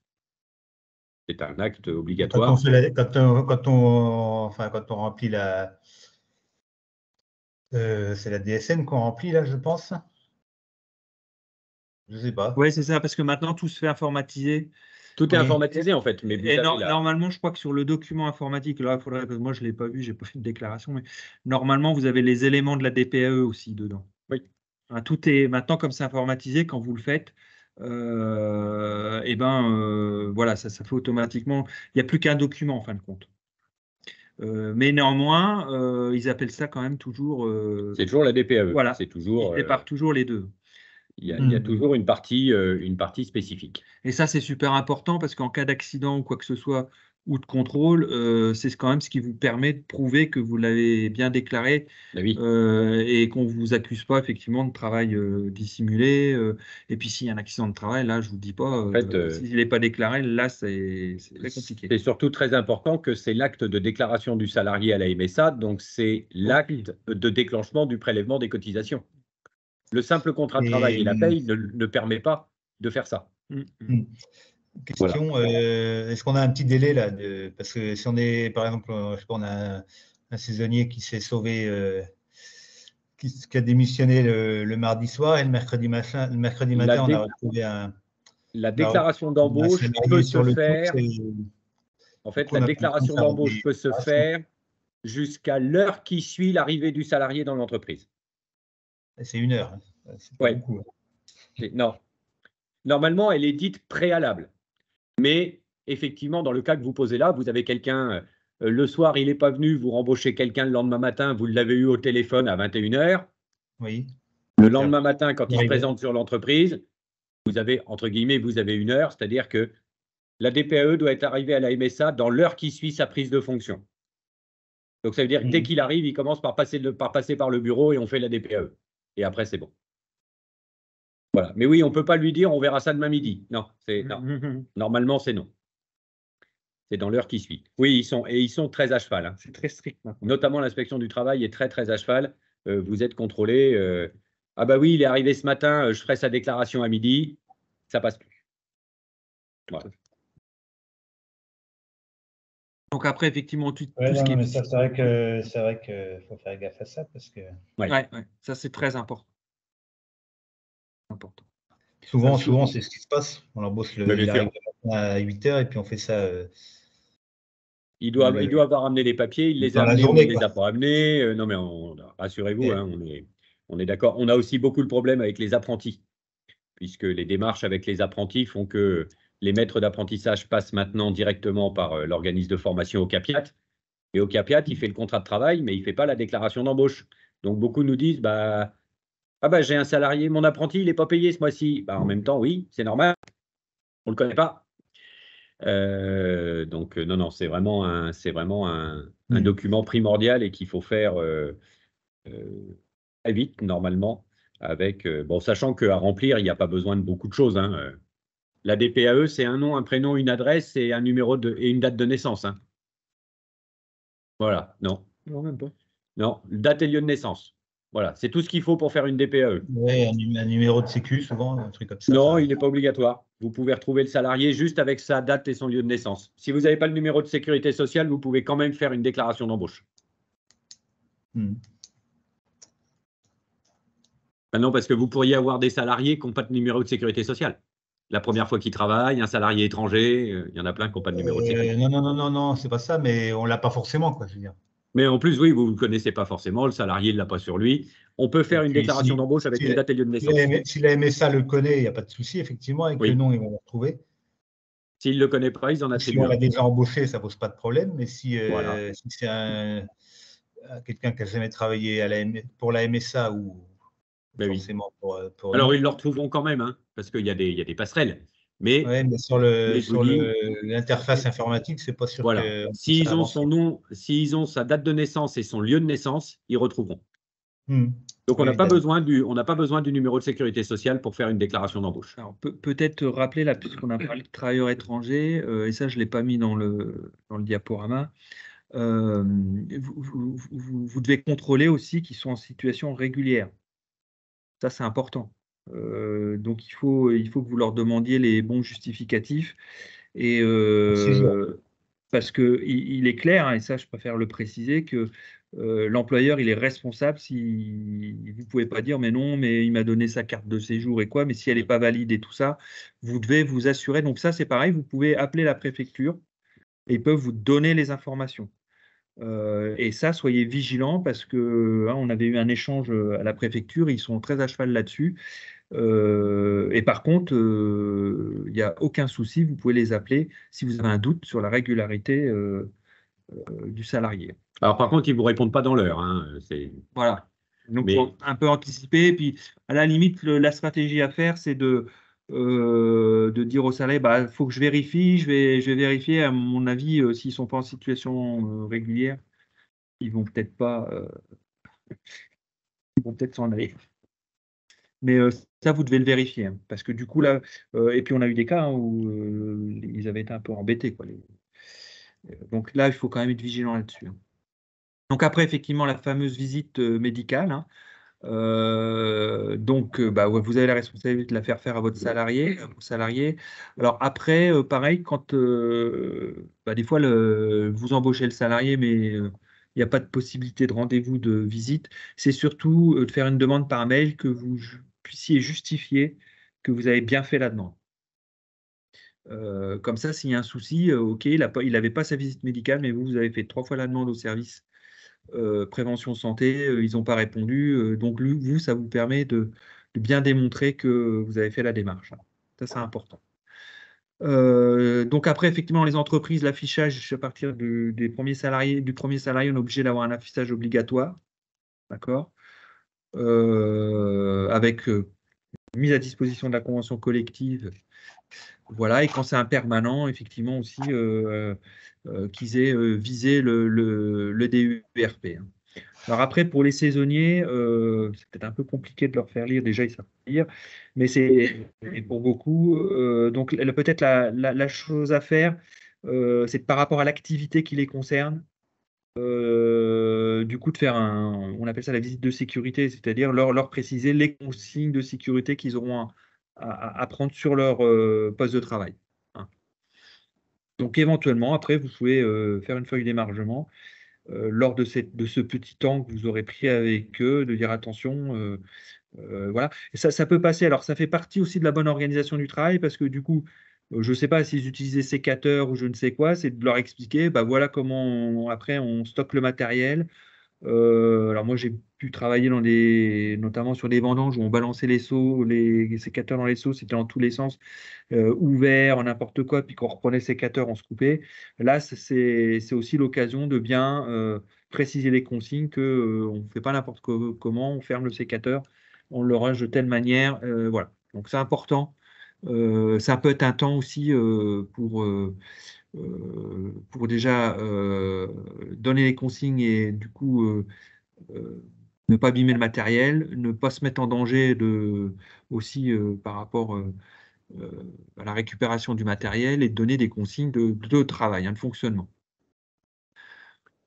C'est un acte obligatoire. Quand on remplit la... c'est la DSN qu'on remplit, là, je pense. Je ne sais pas. Oui, c'est ça, parce que maintenant, tout se fait informatiser. Tout est informatisé, en fait. Mais normalement, je crois que sur le document informatique, là, parce que moi, je ne l'ai pas vu, je n'ai pas fait de déclaration, mais normalement, vous avez les éléments de la DPAE aussi dedans. Oui. Hein, tout est maintenant, comme c'est informatisé, quand vous le faites, voilà, ça fait automatiquement. Il n'y a plus qu'un document, en fin de compte. Mais néanmoins, ils appellent ça quand même toujours. C'est toujours la DPAE. Voilà. C'est toujours. Ils séparent toujours les deux. Il y a toujours une partie spécifique. Et ça, c'est super important parce qu'en cas d'accident ou quoi que ce soit, ou de contrôle, c'est quand même ce qui vous permet de prouver que vous l'avez bien déclaré et qu'on ne vous accuse pas effectivement de travail dissimulé. Et puis s'il y a un accident de travail, là, je ne vous dis pas, s'il n'est pas déclaré, là, c'est très compliqué. C'est surtout très important que c'est l'acte de déclaration du salarié à la MSA, donc c'est l'acte de déclenchement du prélèvement des cotisations. Le simple contrat de travail et la paye ne permet pas de faire ça. Question, voilà. Est-ce qu'on a un petit délai là parce que si on est, par exemple, je sais pas, on a un saisonnier qui s'est sauvé, qui a démissionné le mardi soir et le mercredi matin, on a retrouvé un... La déclaration d'embauche peut se faire... En fait, la déclaration d'embauche peut se faire jusqu'à l'heure qui suit l'arrivée du salarié dans l'entreprise. C'est 1 heure. C'est pas beaucoup. Non. Normalement, elle est dite préalable. Mais effectivement, dans le cas que vous posez là, vous avez quelqu'un, le soir, il n'est pas venu, vous rembauchez quelqu'un le lendemain matin, vous l'avez eu au téléphone à 21 h. Oui. Le lendemain matin, quand il se présente sur l'entreprise, vous avez, entre guillemets, vous avez 1 heure, c'est-à-dire que la DPAE doit être arrivée à la MSA dans l'heure qui suit sa prise de fonction. Donc, ça veut dire que dès qu'il arrive, il commence par passer par le bureau et on fait la DPAE. Et après, c'est bon. Voilà. Mais oui, on ne peut pas lui dire on verra ça demain midi. Non, non. Normalement, c'est non. C'est dans l'heure qui suit. Oui, ils sont très à cheval. Hein. C'est très strict maintenant. Notamment l'inspection du travail est très, très à cheval. Vous êtes contrôlé. Ah bah oui, il est arrivé ce matin, je ferai sa déclaration à midi. Ça passe plus. Voilà. Donc après, effectivement, tout ce qui est... Mais ça, c'est vrai que faut faire gaffe à ça parce que... Ouais. Ça, c'est très important. Souvent, c'est ce qui se passe. On embauche il arrive à 8 h et puis on fait ça. Il doit avoir amené les papiers, il les a amenés, il ne les a pas amenés. Non, mais rassurez-vous, hein, on est d'accord. On a aussi beaucoup de problèmes avec les apprentis, puisque les démarches avec les apprentis font que les maîtres d'apprentissage passent maintenant directement par l'organisme de formation au CAPIAT. Et au CAPIAT, il fait le contrat de travail, mais il ne fait pas la déclaration d'embauche. Donc, beaucoup nous disent, j'ai un salarié, mon apprenti, il n'est pas payé ce mois-ci. En même temps, oui, c'est normal. On ne le connaît pas. Donc, non, c'est vraiment un document primordial et qu'il faut faire très vite, normalement, avec, bon, sachant qu'à remplir, il n'y a pas besoin de beaucoup de choses, hein. La DPAE, c'est un nom, un prénom, une adresse et un numéro et une date de naissance, hein. Voilà, non. Non, même pas. Non, date et lieu de naissance. Voilà, c'est tout ce qu'il faut pour faire une DPAE. Ouais, un numéro de sécu, souvent, un truc comme ça. Non, il n'est pas obligatoire. Vous pouvez retrouver le salarié juste avec sa date et son lieu de naissance. Si vous n'avez pas le numéro de sécurité sociale, vous pouvez quand même faire une déclaration d'embauche. Non, parce que vous pourriez avoir des salariés qui n'ont pas de numéro de sécurité sociale. La première fois qu'ils travaillent, un salarié étranger, il y en a plein qui n'ont pas de numéro de sécurité. Non, c'est pas ça, mais on l'a pas forcément, quoi, je veux dire. Mais en plus, oui, vous ne le connaissez pas forcément, le salarié ne l'a pas sur lui. On peut faire une déclaration d'embauche avec une date et lieu de naissance. Si la MSA le connaît, il n'y a pas de souci, effectivement, avec le nom, ils vont le retrouver. S'ils ne le connaissent pas, ils en attribuent. Si on l'a déjà embauché, ça ne pose pas de problème, mais si c'est quelqu'un qui n'a jamais travaillé pour la MSA ou forcément pour alors, ils le retrouveront quand même, hein, parce qu'il y a des passerelles. Mais, mais sur l'interface informatique, c'est pas sûr que. S'ils ont son nom, s'ils ont sa date de naissance et son lieu de naissance, ils retrouveront. Donc, on n'a pas besoin du numéro de sécurité sociale pour faire une déclaration d'embauche. Alors, peut-être rappeler, là, puisqu'on a parlé de travailleurs étrangers, et ça, je ne l'ai pas mis dans le diaporama, vous devez contrôler aussi qu'ils sont en situation régulière. Ça, c'est important. Donc, il faut que vous leur demandiez les bons justificatifs. Et parce qu'il est clair, hein, et ça, je préfère le préciser, que l'employeur, il est responsable si vous ne pouvez pas dire, mais non, mais il m'a donné sa carte de séjour et quoi, mais si elle n'est pas valide et tout ça, vous devez vous assurer. Donc, ça, c'est pareil, vous pouvez appeler la préfecture et ils peuvent vous donner les informations. Et ça, soyez vigilants parce que on avait eu un échange à la préfecture, ils sont très à cheval là-dessus. Et par contre, il n'y a aucun souci, vous pouvez les appeler si vous avez un doute sur la régularité du salarié. Alors par contre, ils ne vous répondent pas dans l'heure, hein, voilà. Donc faut un peu anticiper. Puis à la limite, la stratégie à faire, c'est de dire au salarié, il faut que je vérifie, je vais vérifier. À mon avis, s'ils ne sont pas en situation régulière, ils vont peut-être pas, ils vont peut-être s'en aller. Mais ça, vous devez le vérifier, hein, parce que du coup, là, et puis on a eu des cas où ils avaient été un peu embêtés, quoi, donc là, il faut quand même être vigilant là-dessus, hein. Donc après, effectivement, la fameuse visite médicale, hein, donc vous avez la responsabilité de la faire faire à votre salarié, Alors après, pareil, quand des fois, vous embauchez le salarié, mais il n'y a pas de possibilité de rendez-vous de visite, c'est surtout de faire une demande par mail que vous puissiez justifier que vous avez bien fait la demande. Comme ça, s'il y a un souci, OK, il n'avait pas sa visite médicale, mais vous avez fait 3 fois la demande au service prévention santé, ils n'ont pas répondu. Donc, vous, ça vous permet de bien démontrer que vous avez fait la démarche. Ça, c'est important. Donc après, effectivement, les entreprises, l'affichage, à partir du premier salarié, on est obligé d'avoir un affichage obligatoire, d'accord, avec mise à disposition de la convention collective. Voilà, et quand c'est un permanent, effectivement aussi, qu'ils aient visé le DUERP, hein. Alors après, pour les saisonniers, c'est peut-être un peu compliqué de leur faire lire. Déjà, ils savent lire, mais c'est pour beaucoup. Donc peut-être la chose à faire, c'est par rapport à l'activité qui les concerne, du coup de faire on appelle ça la visite de sécurité, c'est-à-dire leur préciser les consignes de sécurité qu'ils auront à prendre sur leur poste de travail, hein. Donc éventuellement, après, vous pouvez faire une feuille d'émargement lors de ce petit temps que vous aurez pris avec eux, de dire attention, voilà. Et ça peut passer. Alors, ça fait partie aussi de la bonne organisation du travail parce que du coup, je ne sais pas s'ils utilisent des sécateurs ou je ne sais quoi, c'est de leur expliquer, voilà comment après on stocke le matériel. Alors moi, j'ai pu travailler notamment sur des vendanges où on balançait les seaux, les sécateurs dans les seaux, c'était dans tous les sens, ouvert, n'importe quoi, puis qu'on reprenait le sécateur, on se coupait. Là, c'est aussi l'occasion de bien préciser les consignes que on ne fait pas n'importe comment, on ferme le sécateur, on le range de telle manière, voilà. Donc c'est important. Ça peut être un temps aussi pour déjà donner les consignes et du coup ne pas abîmer le matériel, ne pas se mettre en danger aussi par rapport à la récupération du matériel et de donner des consignes de travail, de fonctionnement.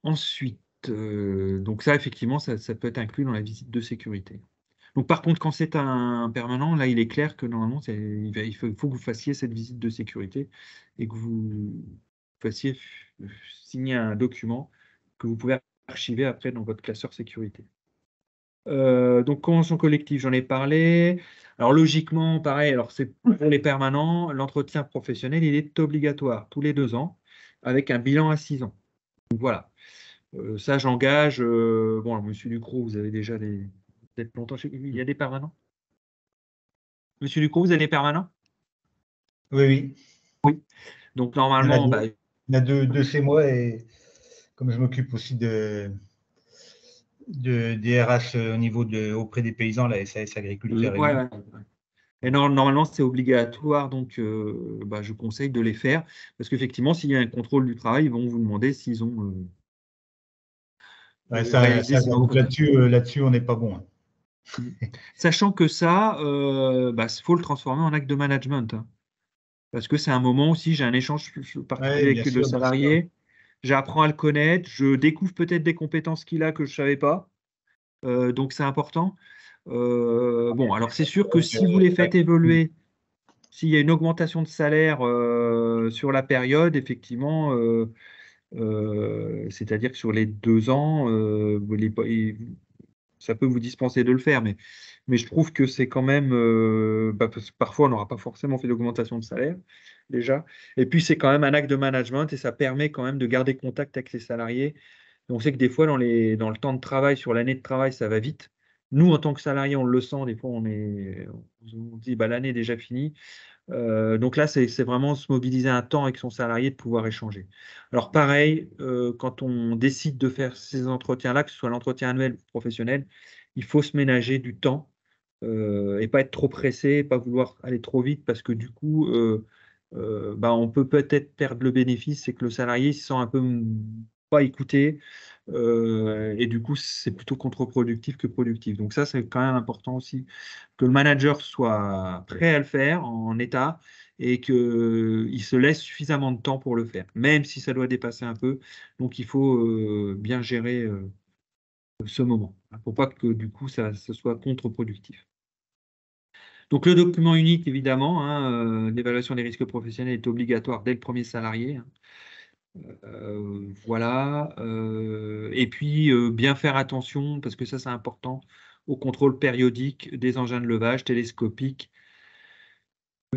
Ensuite, donc ça, effectivement, ça peut être inclus dans la visite de sécurité. Donc, par contre, quand c'est un permanent, là, il est clair que normalement, il faut que vous fassiez cette visite de sécurité et que vous fassiez signer un document que vous pouvez archiver après dans votre classeur sécurité. Donc, convention collective, j'en ai parlé. Alors, logiquement, pareil, alors c'est pour les permanents, l'entretien professionnel, il est obligatoire tous les 2 ans avec un bilan à 6 ans. Donc, voilà. Ça, j'engage. Bon, monsieur Ducrot, vous avez déjà peut-être longtemps. Il y a des permanents? Monsieur Ducrot, vous avez des permanents? Oui. Oui. Donc, normalement, Il y en a deux chez moi et comme je m'occupe aussi des RH au niveau auprès des paysans, la SAS agriculture et ouais. Et normalement, c'est obligatoire, donc je conseille de les faire parce qu'effectivement, s'il y a un contrôle du travail, ils vont vous demander s'ils ont réalisé ces donc là-dessus, on n'est pas bon. Sachant que ça, faut le transformer en acte de management. Parce que c'est un moment aussi, j'ai un échange particulier avec le salarié, j'apprends à le connaître, je découvre peut-être des compétences qu'il a que je ne savais pas. Donc c'est important. Bon, alors c'est sûr que si vous les faites évoluer, s'il y a une augmentation de salaire sur la période, effectivement, c'est-à-dire que sur les 2 ans, ça peut vous dispenser de le faire, mais je trouve que c'est quand même, parce que parfois on n'aura pas forcément fait d'augmentation de salaire déjà, et puis c'est quand même un acte de management et ça permet quand même de garder contact avec les salariés. Et on sait que des fois dans le temps de travail, sur l'année de travail, ça va vite. Nous, en tant que salariés, on le sent, des fois on dit l'année est déjà finie. Donc là, c'est vraiment se mobiliser un temps avec son salarié de pouvoir échanger. Alors pareil, quand on décide de faire ces entretiens-là, que ce soit l'entretien annuel ou professionnel, il faut se ménager du temps et pas être trop pressé, pas vouloir aller trop vite parce que du coup, on peut peut-être perdre le bénéfice, c'est que le salarié se sent un peu pas écouté et du coup, c'est plutôt contre-productif que productif. Donc ça, c'est quand même important aussi que le manager soit prêt à le faire en état et qu'il se laisse suffisamment de temps pour le faire, même si ça doit dépasser un peu. Donc il faut bien gérer ce moment, pour pas que du coup ce soit contre-productif. Donc le document unique, évidemment, l'évaluation des risques professionnels est obligatoire dès le premier salarié. Voilà. Et puis bien faire attention, parce que ça c'est important, au contrôle périodique des engins de levage télescopiques,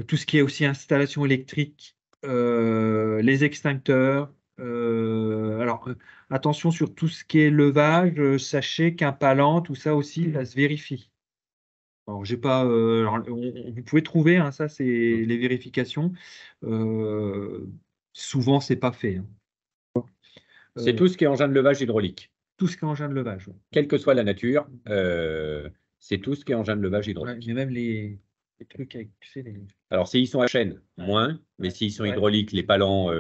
tout ce qui est aussi installation électrique, les extincteurs. Alors, attention sur tout ce qui est levage, sachez qu'un palan, tout ça aussi, ça se vérifie. Alors, j'ai pas, vous pouvez trouver, ça, c'est les vérifications. Souvent, c'est pas fait. C'est tout ce qui est engin de levage hydraulique. Tout ce qui est engin de levage. Ouais. Quelle que soit la nature, c'est tout ce qui est engin de levage hydraulique. Mais même les trucs avec, tu sais, Alors, s'ils sont à chaîne, moins, mais s'ils sont hydrauliques, les palans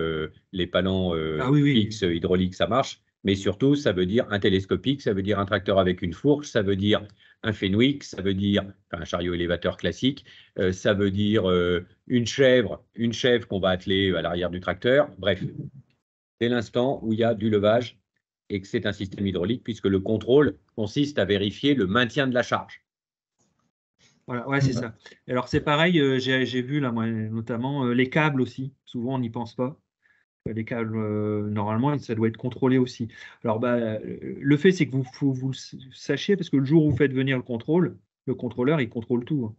fixes hydrauliques, ça marche. Mais surtout, ça veut dire un télescopique, ça veut dire un tracteur avec une fourche, ça veut dire un Fenwick, ça veut dire un chariot élévateur classique, ça veut dire une chèvre qu'on va atteler à l'arrière du tracteur. Bref, dès l'instant où il y a du levage et que c'est un système hydraulique, puisque le contrôle consiste à vérifier le maintien de la charge. Voilà, ouais, c'est ça. Alors c'est pareil, j'ai vu là, moi, notamment les câbles aussi. Souvent, on n'y pense pas. Les câbles, normalement, ça doit être contrôlé aussi. Alors, le fait, c'est que vous le sachiez, parce que le jour où vous faites venir le contrôleur, il contrôle tout.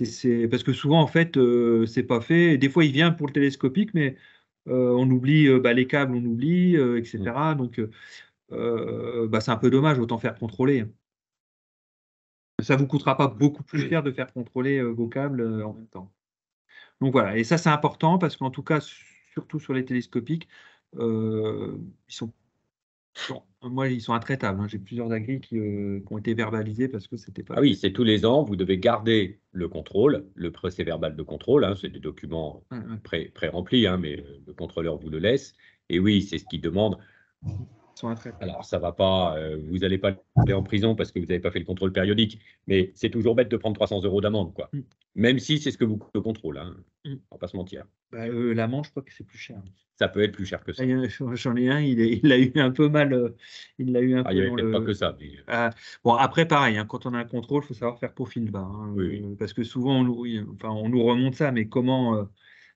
C'est parce que souvent, en fait, c'est pas fait. Et des fois, il vient pour le télescopique, mais on oublie les câbles, on oublie, etc. Donc, c'est un peu dommage, autant faire contrôler. Ça ne vous coûtera pas beaucoup plus cher de faire contrôler vos câbles en même temps. Donc voilà, et ça c'est important parce qu'en tout cas, surtout sur les télescopiques, ils sont intraitables. J'ai plusieurs agris qui ont été verbalisés parce que c'était pas. Ah oui, c'est tous les ans, vous devez garder le contrôle, le procès-verbal de contrôle, c'est des documents pré-remplis, mais le contrôleur vous le laisse. Et oui, c'est ce qui demande sont intraitables. Alors, ça va pas, vous n'allez pas aller en prison parce que vous n'avez pas fait le contrôle périodique, mais c'est toujours bête de prendre 300 € d'amende, quoi. Même si c'est ce que vous coûte le contrôle, hein. On ne va pas se mentir. Bah, l'amende, je crois que c'est plus cher. Ça peut être plus cher que ça. J'en ai un, il l'a eu un peu mal. Il l'a eu un peu Il n'y avait dans peut-être pas que ça. Mais... bon, après, pareil, hein, quand on a un contrôle, il faut savoir faire profil bas. Hein, oui. Parce que souvent, on nous remonte ça, mais comment.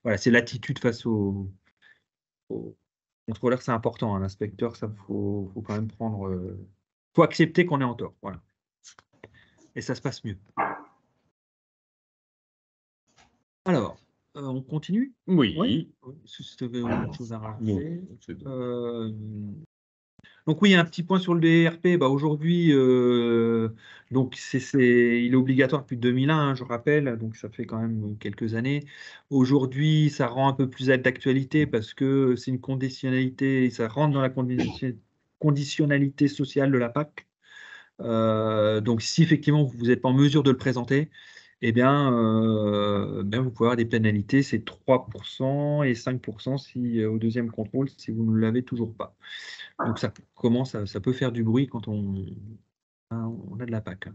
Voilà, c'est l'attitude face au contrôleur, c'est important. Hein, l'inspecteur, ça, faut quand même prendre. Faut accepter qu'on est en tort. Voilà. Et ça se passe mieux. Alors. On continue? Oui. Si tu avais autre chose à rajouter. Donc oui, un petit point sur le DRP. Bah, aujourd'hui, donc il est obligatoire depuis 2001, hein, je rappelle, donc ça fait quand même quelques années. Aujourd'hui, ça rend un peu plus d'actualité parce que c'est une conditionnalité, ça rentre dans la conditionnalité sociale de la PAC. Donc si effectivement vous n'êtes pas en mesure de le présenter, eh bien, vous pouvez avoir des pénalités, c'est 3% et 5% au deuxième contrôle si vous ne l'avez toujours pas. Donc ça peut faire du bruit quand on a de la PAC.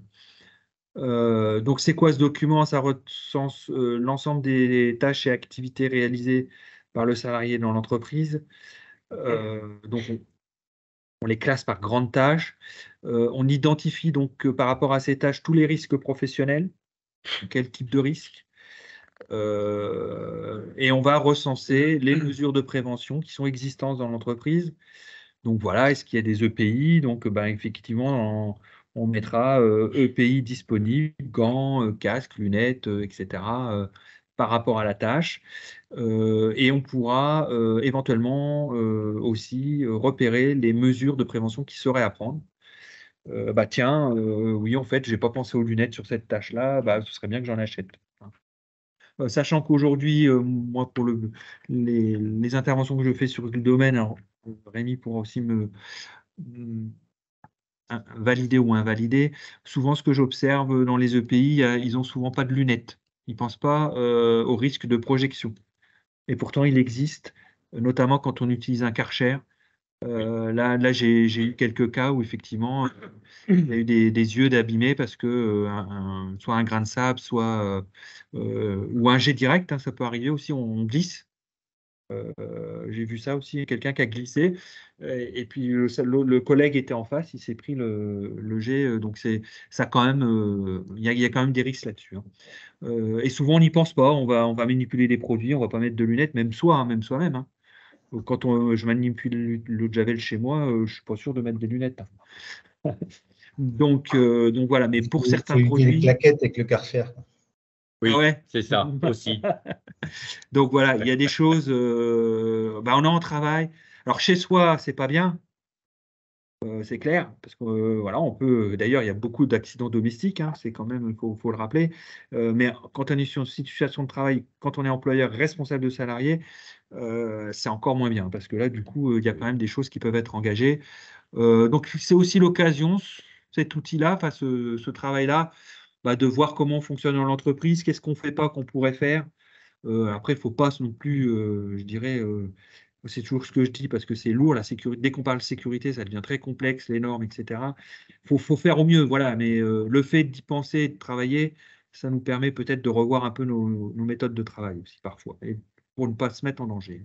Donc c'est quoi ce document? Ça recense l'ensemble des tâches et activités réalisées par le salarié dans l'entreprise. Donc on les classe par grandes tâches. On identifie donc par rapport à ces tâches tous les risques professionnels. Quel type de risque? Et on va recenser les mesures de prévention qui sont existantes dans l'entreprise. Donc voilà, est-ce qu'il y a des EPI? Donc effectivement, on mettra EPI disponibles, gants, casques, lunettes, etc. Par rapport à la tâche. Et on pourra éventuellement aussi repérer les mesures de prévention qui seraient à prendre. Oui, en fait, je n'ai pas pensé aux lunettes sur cette tâche-là, ce serait bien que j'en achète. Sachant qu'aujourd'hui, moi, pour les interventions que je fais sur le domaine, alors, Rémi pourra aussi me valider ou invalider. Souvent, ce que j'observe dans les EPI, ils n'ont souvent pas de lunettes. Ils ne pensent pas au risque de projection. Et pourtant, il existe, notamment quand on utilise un Karcher. Là j'ai eu quelques cas où effectivement il y a eu des yeux d'abîmés parce que soit un grain de sable, soit ou un jet direct, hein, ça peut arriver aussi, on glisse. J'ai vu ça aussi, quelqu'un qui a glissé et puis le collègue était en face, il s'est pris le jet, donc ça quand même, il y a quand même des risques là-dessus. Hein. Et souvent on n'y pense pas, on va manipuler des produits, on va pas mettre de lunettes, même soi-même. Hein. Quand je manipule le Javel chez moi, je ne suis pas sûr de mettre des lunettes. Hein. donc voilà, mais pour certains produits. Les claquettes avec le Karcher. Oui, c'est ça aussi. Donc voilà, il y a des choses. On est en travail. Alors chez soi, c'est pas bien. C'est clair, parce que voilà, on peut. D'ailleurs, il y a beaucoup d'accidents domestiques. Hein, c'est quand même, il faut le rappeler. Mais quand on est sur une situation de travail, quand on est employeur responsable de salarié, c'est encore moins bien, parce que là, du coup, il y a quand même des choses qui peuvent être engagées. Donc, c'est aussi l'occasion, cet outil-là, enfin, ce travail-là, de voir comment fonctionne dans l'entreprise, qu'est-ce qu'on ne fait pas, qu'on pourrait faire. Après, il ne faut pas non plus, je dirais, c'est toujours ce que je dis parce que c'est lourd, la sécurité. Dès qu'on parle de sécurité, ça devient très complexe, les normes, etc. Il faut faire au mieux, voilà. Mais le fait d'y penser, de travailler, ça nous permet peut-être de revoir un peu nos méthodes de travail aussi parfois, et pour ne pas se mettre en danger.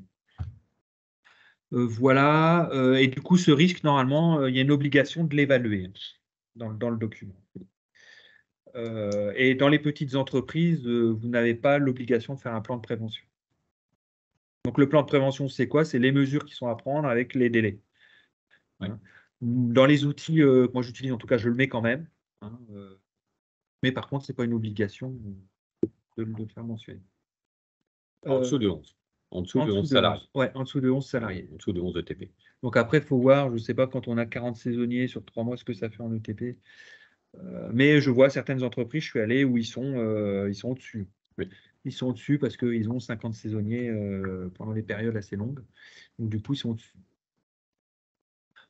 Voilà. Et du coup, ce risque, normalement, il y a une obligation de l'évaluer dans le document. Et dans les petites entreprises, vous n'avez pas l'obligation de faire un plan de prévention. Donc, le plan de prévention, c'est quoi? C'est les mesures qui sont à prendre avec les délais. Ouais. Hein. Dans les outils que moi j'utilise, en tout cas, je le mets quand même. Hein, mais par contre, ce n'est pas une obligation de le faire mentionner. En dessous de 11. En dessous de 11 salariés. Ouais, en dessous de 11 salariés. En dessous de 11 ETP. Donc après, il faut voir, je ne sais pas, quand on a 40 saisonniers sur 3 mois, ce que ça fait en ETP. Mais je vois certaines entreprises, je suis allé où ils sont au-dessus. Oui. Ils sont au-dessus parce qu'ils ont 50 saisonniers pendant des périodes assez longues. Donc du coup, ils sont au-dessus.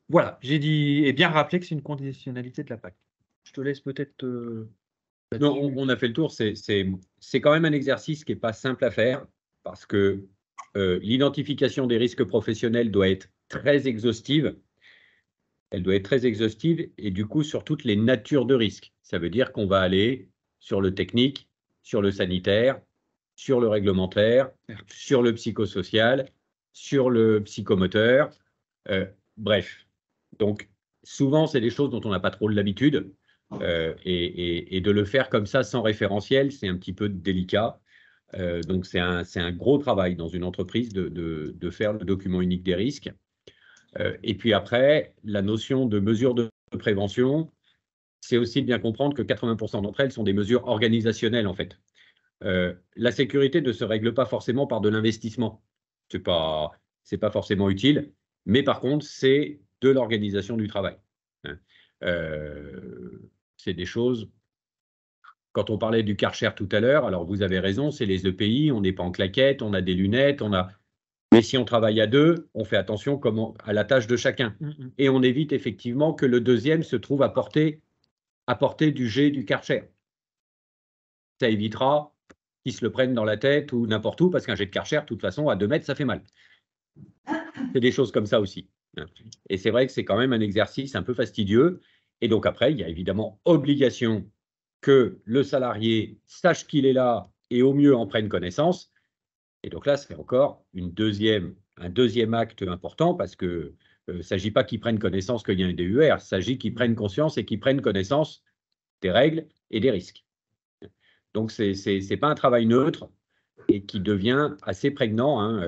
Voilà, j'ai dit et bien rappelé que c'est une conditionnalité de la PAC. Je te laisse peut-être. Non, on a fait le tour. C'est quand même un exercice qui n'est pas simple à faire parce que l'identification des risques professionnels doit être très exhaustive. Elle doit être très exhaustive et du coup sur toutes les natures de risques. Ça veut dire qu'on va aller sur le technique, sur le sanitaire, sur le réglementaire, sur le psychosocial, sur le psychomoteur. Bref, donc souvent c'est des choses dont on n'a pas trop l'habitude et de le faire comme ça sans référentiel, c'est un petit peu délicat. Donc c'est un gros travail dans une entreprise de faire le document unique des risques. Et puis après, la notion de mesure de prévention, c'est aussi de bien comprendre que 80% d'entre elles sont des mesures organisationnelles en fait. La sécurité ne se règle pas forcément par de l'investissement. C'est pas forcément utile, mais par contre, c'est de l'organisation du travail. C'est des choses. Quand on parlait du Karcher tout à l'heure, alors vous avez raison, c'est les EPI, on n'est pas en claquette, on a des lunettes, mais si on travaille à deux, on fait attention à la tâche de chacun. Et on évite effectivement que le deuxième se trouve à portée du jet du Karcher. Ça évitera qu'ils se le prennent dans la tête ou n'importe où, parce qu'un jet de Karcher, de toute façon, à 2 mètres, ça fait mal. C'est des choses comme ça aussi. Et c'est vrai que c'est quand même un exercice un peu fastidieux. Et donc après, il y a évidemment obligation que le salarié sache qu'il est là et au mieux en prenne connaissance. Et donc là, c'est encore un deuxième acte important parce que ne s'agit pas qu'ils prennent connaissance qu'il y a un DUR, il s'agit qu'ils prennent conscience et qu'ils prennent connaissance des règles et des risques. Donc, ce n'est pas un travail neutre et qui devient assez prégnant.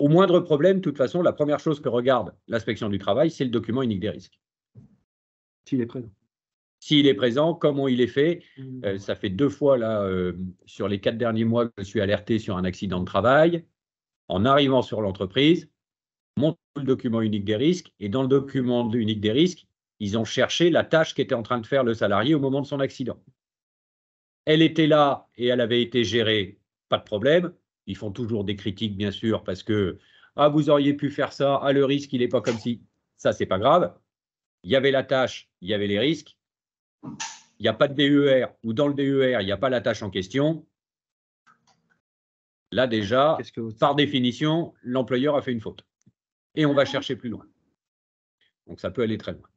Au moindre problème, de toute façon, la première chose que regarde l'inspection du travail, c'est le document unique des risques. S'il est présent. S'il est présent, comment il est fait. Ça fait 2 fois, là, sur les 4 derniers mois, que je suis alerté sur un accident de travail. En arrivant sur l'entreprise, montre le document unique des risques. Et dans le document unique des risques, ils ont cherché la tâche qu'était en train de faire le salarié au moment de son accident. Elle était là et elle avait été gérée, pas de problème. Ils font toujours des critiques, bien sûr, parce que vous auriez pu faire ça, le risque, il n'est pas comme si. Ça, c'est pas grave. Il y avait la tâche, il y avait les risques. Il n'y a pas de DER, ou dans le DER, il n'y a pas la tâche en question. Là, déjà, par définition, l'employeur a fait une faute. Et on va chercher plus loin. Donc, ça peut aller très loin.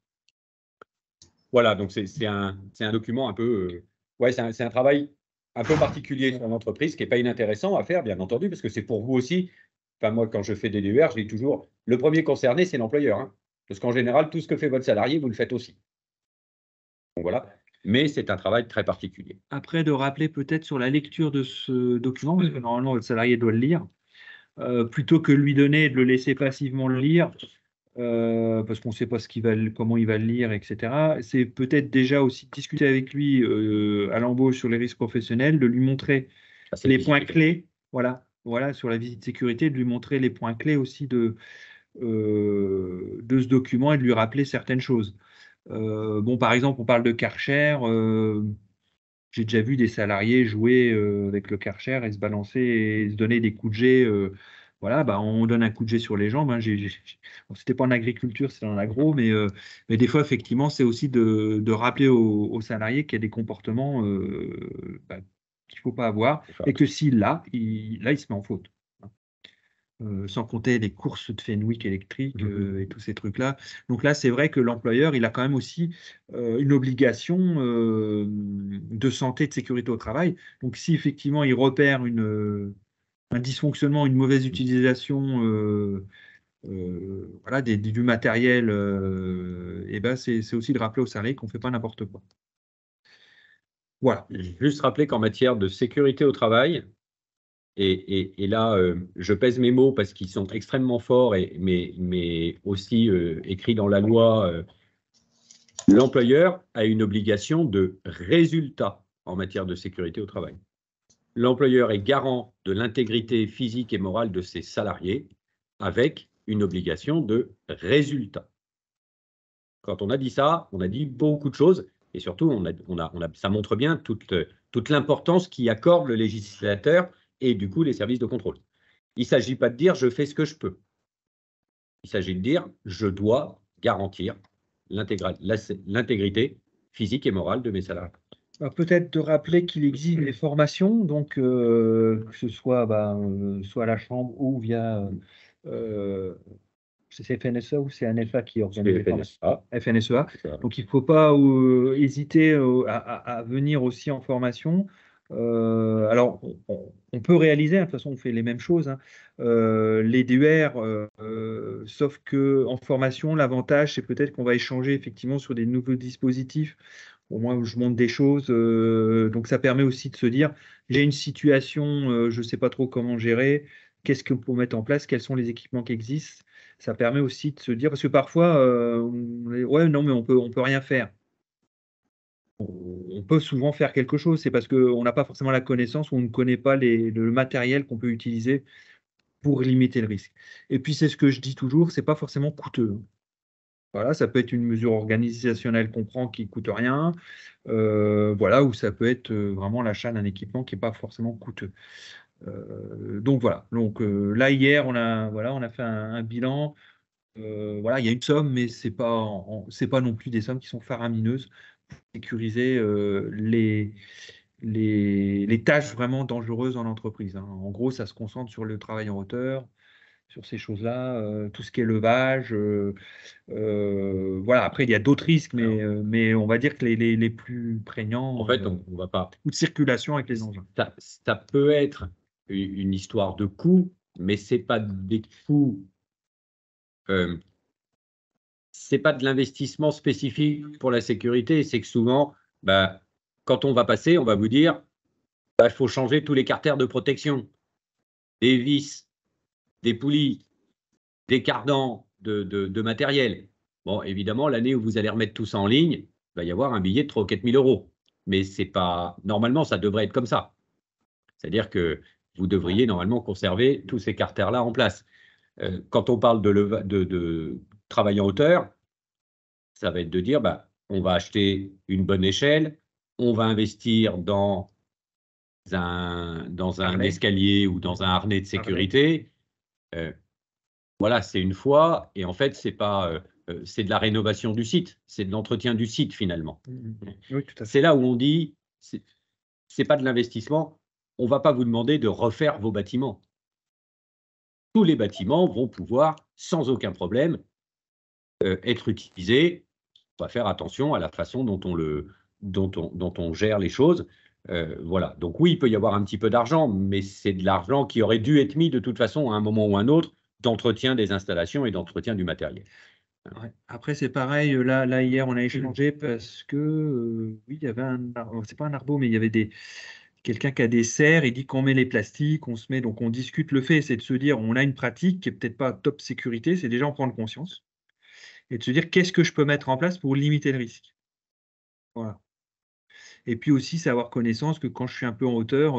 Voilà, donc c'est un document un peu... c'est un travail un peu particulier sur l'entreprise qui n'est pas inintéressant à faire, bien entendu, parce que c'est pour vous aussi. Enfin, moi, quand je fais des DER, je dis toujours, le premier concerné, c'est l'employeur. Parce qu'en général, tout ce que fait votre salarié, vous le faites aussi. Donc voilà. Mais c'est un travail très particulier. Après, de rappeler peut-être sur la lecture de ce document, parce que normalement, le salarié doit le lire, plutôt que de lui donner et de le laisser passivement le lire, parce qu'on ne sait pas comment il va le lire, etc. C'est peut-être déjà aussi discuter avec lui à l'embauche sur les risques professionnels, de lui montrer les points clés, voilà, sur la visite sécurité, de lui montrer les points clés aussi de ce document et de lui rappeler certaines choses. Par exemple, on parle de Karcher. J'ai déjà vu des salariés jouer avec le Karcher et se balancer et se donner des coups de jet. On donne un coup de jet sur les jambes. Bon, c'était pas en agriculture, c'est en agro, mais des fois, effectivement, c'est aussi de rappeler aux salariés qu'il y a des comportements qu'il ne faut pas avoir et que s'il l'a, il se met en faute. Sans compter les courses de Fenwick électriques et tous ces trucs-là. Donc là, c'est vrai que l'employeur, il a quand même aussi une obligation de santé, de sécurité au travail. Donc si effectivement il repère un dysfonctionnement, une mauvaise utilisation du matériel, c'est aussi de rappeler aux salariés qu'on ne fait pas n'importe quoi. Voilà. Juste rappeler qu'en matière de sécurité au travail, et là, je pèse mes mots parce qu'ils sont extrêmement forts, mais aussi écrits dans la loi. L'employeur a une obligation de résultat en matière de sécurité au travail. L'employeur est garant de l'intégrité physique et morale de ses salariés avec une obligation de résultat. Quand on a dit ça, on a dit beaucoup de choses et surtout, ça montre bien toute l'importance qu'y accorde le législateur et du coup les services de contrôle. Il ne s'agit pas de dire « je fais ce que je peux ». Il s'agit de dire « je dois garantir l'intégrité physique et morale de mes salariés ». Peut-être de rappeler qu'il existe des formations, donc que ce soit soit à la chambre ou via c'est FNSEA ou c'est NFA qui organise les formations? FNSEA. FNSEA. Donc, il ne faut pas hésiter à venir aussi en formation. Alors, on peut réaliser, hein, de toute façon, on fait les mêmes choses, hein, les DUR, sauf qu'en formation, l'avantage, c'est peut-être qu'on va échanger effectivement sur des nouveaux dispositifs. Au moins, où je montre des choses. Donc, ça permet aussi de se dire, j'ai une situation, je ne sais pas trop comment gérer, qu'est-ce qu'on peut mettre en place, quels sont les équipements qui existent. Ça permet aussi de se dire, parce que parfois, ouais, non, mais on peut rien faire. On peut souvent faire quelque chose, c'est parce qu'on n'a pas forcément la connaissance ou on ne connaît pas le matériel qu'on peut utiliser pour limiter le risque. Et puis, c'est ce que je dis toujours, c'est pas forcément coûteux. Voilà, ça peut être une mesure organisationnelle qu'on prend qui ne coûte rien, voilà, ou ça peut être vraiment l'achat d'un équipement qui n'est pas forcément coûteux. Donc voilà. Donc là hier, on a fait un bilan. Voilà, il y a une somme, mais c'est pas non plus des sommes qui sont faramineuses pour sécuriser les tâches vraiment dangereuses en entreprise, hein. En gros, ça se concentre sur le travail en hauteur, sur ces choses-là, tout ce qui est levage. Voilà, après, il y a d'autres risques, mais on va dire que les plus prégnants. En fait, on va pas. Ou de circulation avec les engins. Ça peut être une histoire de coût, mais c'est pas des coûts. C'est pas de l'investissement spécifique pour la sécurité. C'est que souvent, quand on va passer, on va vous dire, il faut changer tous les carters de protection, des vis, des poulies, des cardans de matériel. Bon, évidemment, l'année où vous allez remettre tout ça en ligne, il va y avoir un billet de 3 ou 4 000 euros. Mais c'est pas. Normalement, ça devrait être comme ça. C'est-à-dire que vous devriez normalement conserver tous ces carters-là en place. Quand on parle de travail en hauteur, ça va être de dire, on va acheter une bonne échelle, on va investir dans un escalier ou dans un harnais de sécurité. Voilà, c'est une fois, et en fait, c'est de la rénovation du site, c'est de l'entretien du site finalement. Oui, tout à fait. C'est là où on dit, c'est pas de l'investissement, on ne va pas vous demander de refaire vos bâtiments. Tous les bâtiments vont pouvoir, sans aucun problème, être utilisés. On va faire attention à la façon dont on gère les choses. Voilà. Donc oui, il peut y avoir un petit peu d'argent, mais c'est de l'argent qui aurait dû être mis de toute façon à un moment ou à un autre d'entretien des installations et d'entretien du matériel. Ouais. Après, c'est pareil. Là, hier, on a échangé parce que oui, il y avait c'est pas un arbre, mais il y avait quelqu'un qui a des serres. Il dit qu'on met les plastiques, on se met, donc on discute. Le fait, c'est de se dire, on a une pratique qui est peut-être pas top sécurité, c'est déjà en prendre conscience et de se dire qu'est-ce que je peux mettre en place pour limiter le risque. Voilà. Et puis aussi, c'est avoir connaissance que quand je suis un peu en hauteur,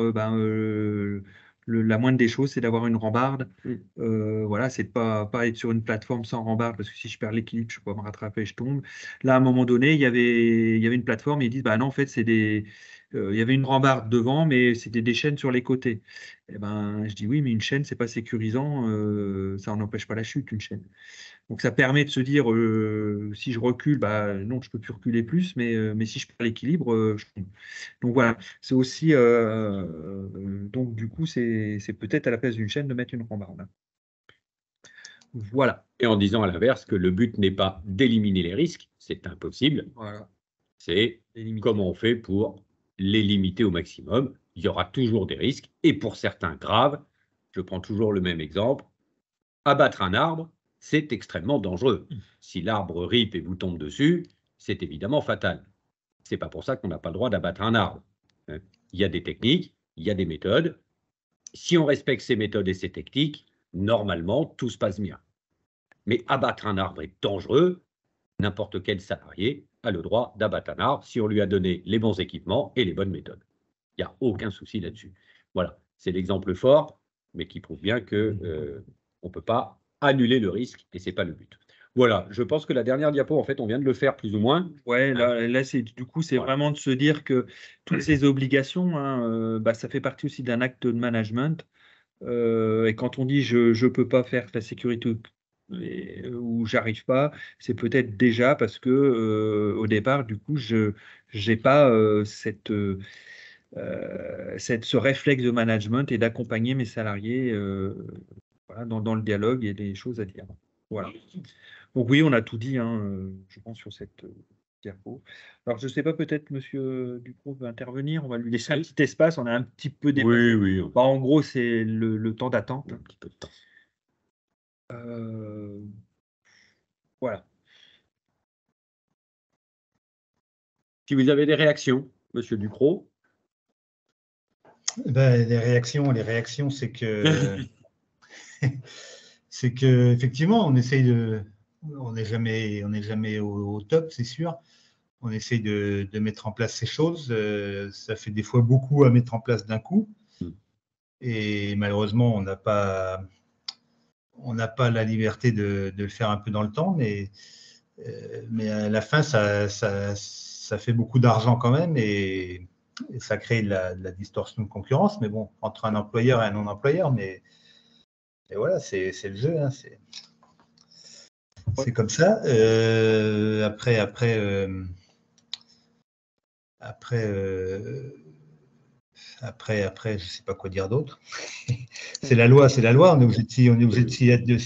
la moindre des choses, c'est d'avoir une rambarde. Voilà, c'est de pas être sur une plateforme sans rambarde, parce que si je perds l'équilibre, je ne peux pas me rattraper, je tombe. Là, à un moment donné, il y avait une plateforme, et ils disent, non, en fait, il y avait une rambarde devant, mais c'était des chaînes sur les côtés. Et je dis oui, mais une chaîne, c'est pas sécurisant, ça n'empêche pas la chute, une chaîne. Donc ça permet de se dire, si je recule, non, je ne peux plus reculer plus, mais si je perds l'équilibre, je tombe. Donc voilà, c'est aussi, donc du coup, c'est peut-être à la place d'une chaîne de mettre une rambarde. Voilà. Et en disant à l'inverse que le but n'est pas d'éliminer les risques, c'est impossible. Voilà. C'est comment on fait pour les limiter au maximum. Il y aura toujours des risques, et pour certains graves, je prends toujours le même exemple, abattre un arbre, c'est extrêmement dangereux. Si l'arbre ripe et vous tombe dessus, c'est évidemment fatal. Ce n'est pas pour ça qu'on n'a pas le droit d'abattre un arbre. Il y a des techniques, il y a des méthodes. Si on respecte ces méthodes et ces techniques, normalement, tout se passe bien. Mais abattre un arbre est dangereux. N'importe quel salarié a le droit d'abattre un arbre si on lui a donné les bons équipements et les bonnes méthodes. Il n'y a aucun souci là-dessus. Voilà, c'est l'exemple fort, mais qui prouve bien que on ne peut pas annuler le risque, et ce n'est pas le but. Voilà, je pense que la dernière diapo, en fait, on vient de le faire plus ou moins. Ouais, là du coup, c'est vraiment de se dire que toutes ces obligations, hein, ça fait partie aussi d'un acte de management. Et quand on dit je ne peux pas faire la sécurité ou j'arrive pas, c'est peut-être déjà parce que au départ, du coup, je n'ai pas ce réflexe de management et d'accompagner mes salariés voilà, dans le dialogue et des choses à dire. Voilà. Donc oui, on a tout dit, hein, je pense, sur cette diapo. Alors, je ne sais pas, peut-être Monsieur Ducrot veut intervenir. On va lui laisser un petit espace. On a un petit peu dépassé. Oui. Bah, en gros, c'est le temps d'attente. Un petit peu de temps. Voilà. Si vous avez des réactions, Monsieur Ducrot. Ben, les réactions, c'est que c'est que effectivement, on essaye on n'est jamais au top, c'est sûr. On essaye de mettre en place ces choses. Ça fait des fois beaucoup à mettre en place d'un coup. Et malheureusement, on n'a pas la liberté de le faire un peu dans le temps, mais à la fin, ça fait beaucoup d'argent quand même et ça crée de la distorsion de concurrence. Mais bon, entre un employeur et un non-employeur, mais et voilà, c'est le jeu. Hein, c'est comme ça. Après, je ne sais pas quoi dire d'autre. C'est la loi. On est obligé de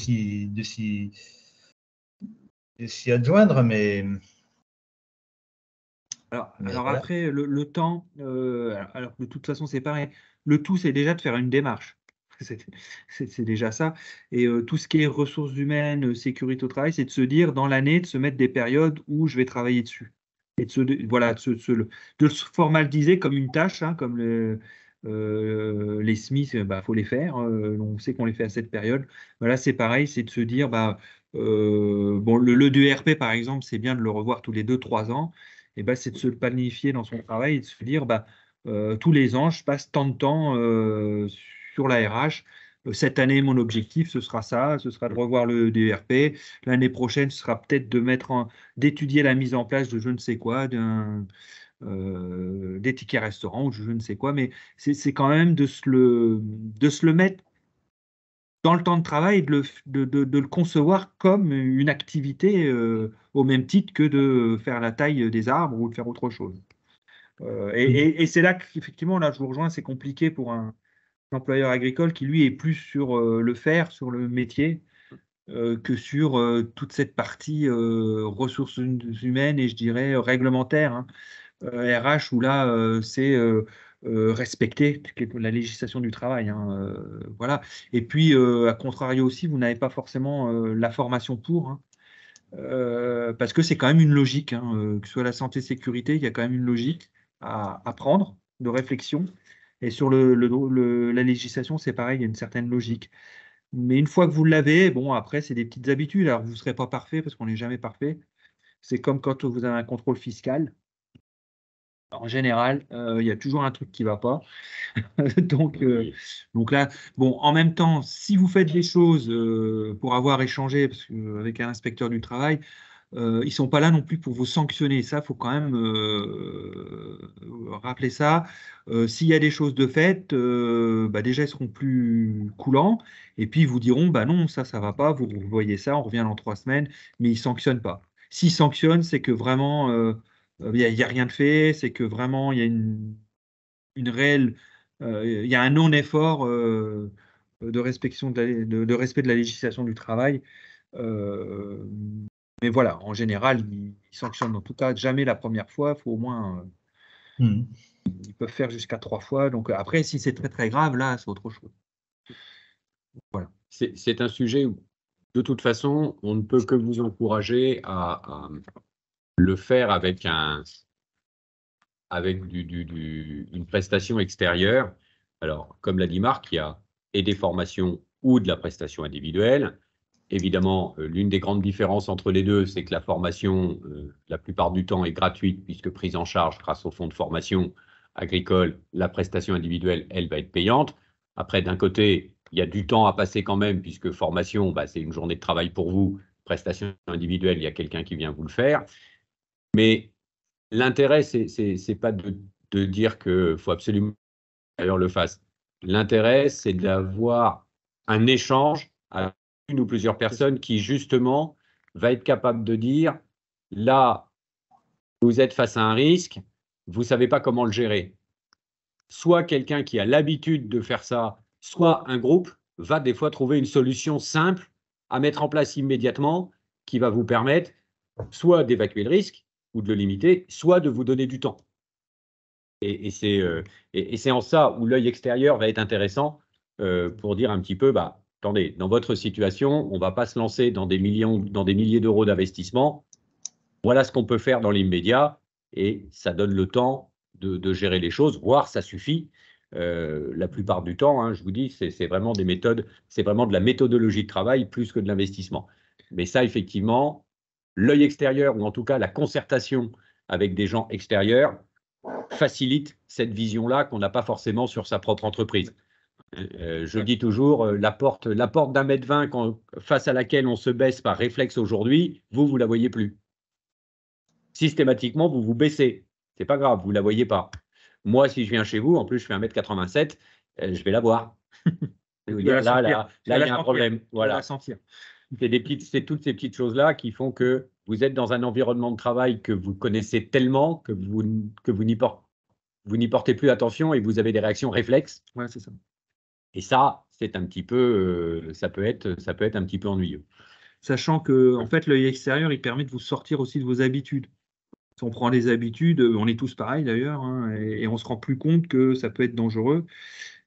s'y adjoindre, mais. Alors voilà. après, le temps, alors de toute façon, c'est pareil. Le tout, c'est déjà de faire une démarche. C'est déjà ça. Et tout ce qui est ressources humaines, sécurité au travail, c'est de se dire dans l'année, de se mettre des périodes où je vais travailler dessus. Et de le formaliser comme une tâche, hein, comme les SMIC, bah, faut les faire. On sait qu'on les fait à cette période. Voilà, c'est pareil, c'est de se dire, bah, bon, le DERP, par exemple, c'est bien de le revoir tous les 2-3 ans. Et bah, c'est de se planifier dans son travail et de se dire, bah, tous les ans, je passe tant de temps sur la RH. Cette année, mon objectif, ce sera ça, ce sera de revoir le DERP. L'année prochaine, ce sera peut-être d'étudier la mise en place de je ne sais quoi, des tickets restaurants ou je ne sais quoi. Mais c'est quand même de se le mettre dans le temps de travail et de le concevoir comme une activité au même titre que de faire la taille des arbres ou de faire autre chose. Et c'est là qu'effectivement, là, je vous rejoins, c'est compliqué pour un employeur agricole qui, lui, est plus sur le faire, sur le métier, que sur toute cette partie ressources humaines et, je dirais, réglementaire, hein. RH, où là, c'est respecter la législation du travail, hein, voilà. Et puis, à contrario aussi, vous n'avez pas forcément la formation pour, hein, parce que c'est quand même une logique, hein, que ce soit la santé-sécurité, il y a quand même une logique à prendre de réflexion. Et sur la législation, c'est pareil, il y a une certaine logique. Mais une fois que vous l'avez, bon, après, c'est des petites habitudes. Alors, vous ne serez pas parfait parce qu'on n'est jamais parfait. C'est comme quand vous avez un contrôle fiscal. En général, il y a toujours un truc qui ne va pas. Donc là, bon, en même temps, si vous faites des choses pour avoir échangé avec un inspecteur du travail, ils ne sont pas là non plus pour vous sanctionner. Ça, il faut quand même rappeler ça. S'il y a des choses de faites, bah déjà, ils seront plus coulants. Et puis, ils vous diront, bah non, ça ne va pas. Vous voyez ça, on revient dans 3 semaines. Mais ils ne sanctionnent pas. S'ils sanctionnent, c'est que vraiment, il n'y a rien de fait. C'est que vraiment, il y a une réelle, il y a un non-effort de respect de la législation du travail. Mais voilà, en général, ils sanctionnent en tout cas jamais la première fois. Il faut au moins, ils peuvent faire jusqu'à 3 fois. Donc après, si c'est très très grave, là, c'est autre chose. Voilà. C'est un sujet où, de toute façon, on ne peut que vous encourager à le faire avec une prestation extérieure. Alors, comme l'a dit Marc, il y a et des formations ou de la prestation individuelle. Évidemment, l'une des grandes différences entre les deux, c'est que la formation, la plupart du temps, est gratuite puisque prise en charge grâce au fonds de formation agricole. La prestation individuelle, elle, va être payante. Après, d'un côté, il y a du temps à passer quand même puisque formation, bah, c'est une journée de travail pour vous. Prestation individuelle, il y a quelqu'un qui vient vous le faire. Mais l'intérêt, c'est pas de dire qu'il faut absolument que l'employeur le fasse. L'intérêt, c'est d'avoir un échange avec une ou plusieurs personnes qui, justement, va être capable de dire, là, vous êtes face à un risque, vous ne savez pas comment le gérer. Soit quelqu'un qui a l'habitude de faire ça, soit un groupe va des fois trouver une solution simple à mettre en place immédiatement qui va vous permettre soit d'évacuer le risque ou de le limiter, soit de vous donner du temps. Et c'est en ça où l'œil extérieur va être intéressant pour dire un petit peu, bah, attendez, dans votre situation, on ne va pas se lancer dans des milliers d'euros d'investissement. Voilà ce qu'on peut faire dans l'immédiat et ça donne le temps de gérer les choses, voire ça suffit. La plupart du temps, hein, je vous dis, c'est vraiment des méthodes, c'est vraiment de la méthodologie de travail plus que de l'investissement. Mais ça, effectivement, l'œil extérieur ou en tout cas la concertation avec des gens extérieurs facilite cette vision-là qu'on n'a pas forcément sur sa propre entreprise. Je dis toujours, la porte d'1,20 m face à laquelle on se baisse par réflexe aujourd'hui, vous la voyez plus. Systématiquement, vous vous baissez. C'est pas grave, vous la voyez pas. Moi, si je viens chez vous, en plus, je fais 1,87 m, je vais la voir. Là, il y a un problème. Voilà. C'est toutes ces petites choses-là qui font que vous êtes dans un environnement de travail que vous connaissez tellement que vous n'y portez plus attention et vous avez des réactions réflexes. Ouais, c'est ça. Et ça, c'est un petit peu, ça peut être un petit peu ennuyeux. Sachant que, en fait, l'œil extérieur, il permet de vous sortir aussi de vos habitudes. Si on prend les habitudes, on est tous pareils d'ailleurs, hein, et on se rend plus compte que ça peut être dangereux.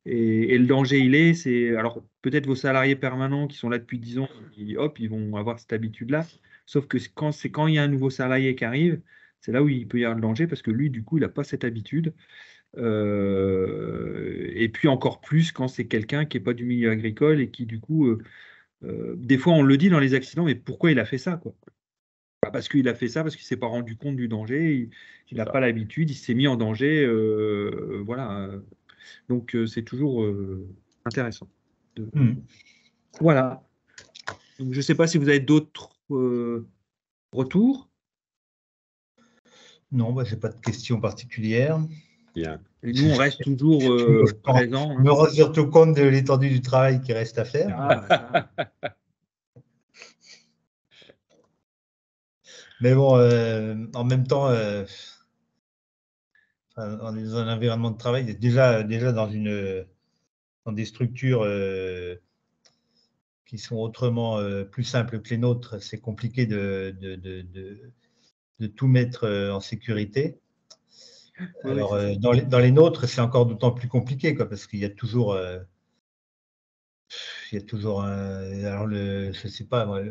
Et le danger, c'est alors peut-être vos salariés permanents qui sont là depuis 10 ans, hop, ils vont avoir cette habitude-là. Sauf que quand il y a un nouveau salarié qui arrive, c'est là où il peut y avoir le danger parce que lui, du coup, il n'a pas cette habitude. Et puis encore plus quand c'est quelqu'un qui n'est pas du milieu agricole et qui, du coup, des fois, on le dit dans les accidents, mais pourquoi il a fait ça, quoi? Parce qu'il a fait ça, parce qu'il ne s'est pas rendu compte du danger, il n'a pas l'habitude, il s'est mis en danger. Voilà. Donc, c'est toujours intéressant. Voilà. Donc, je ne sais pas si vous avez d'autres retours. Non, je n'ai pas de questions particulières. Bien. Et nous, on reste toujours présents. Je me rends surtout compte de l'étendue du travail qui reste à faire. Mais bon, en même temps, on est dans un environnement de travail, déjà dans des structures qui sont autrement plus simples que les nôtres, c'est compliqué de tout mettre en sécurité. Oui, alors, dans les nôtres, c'est encore d'autant plus compliqué, quoi, parce qu'il y a toujours alors je sais pas moi,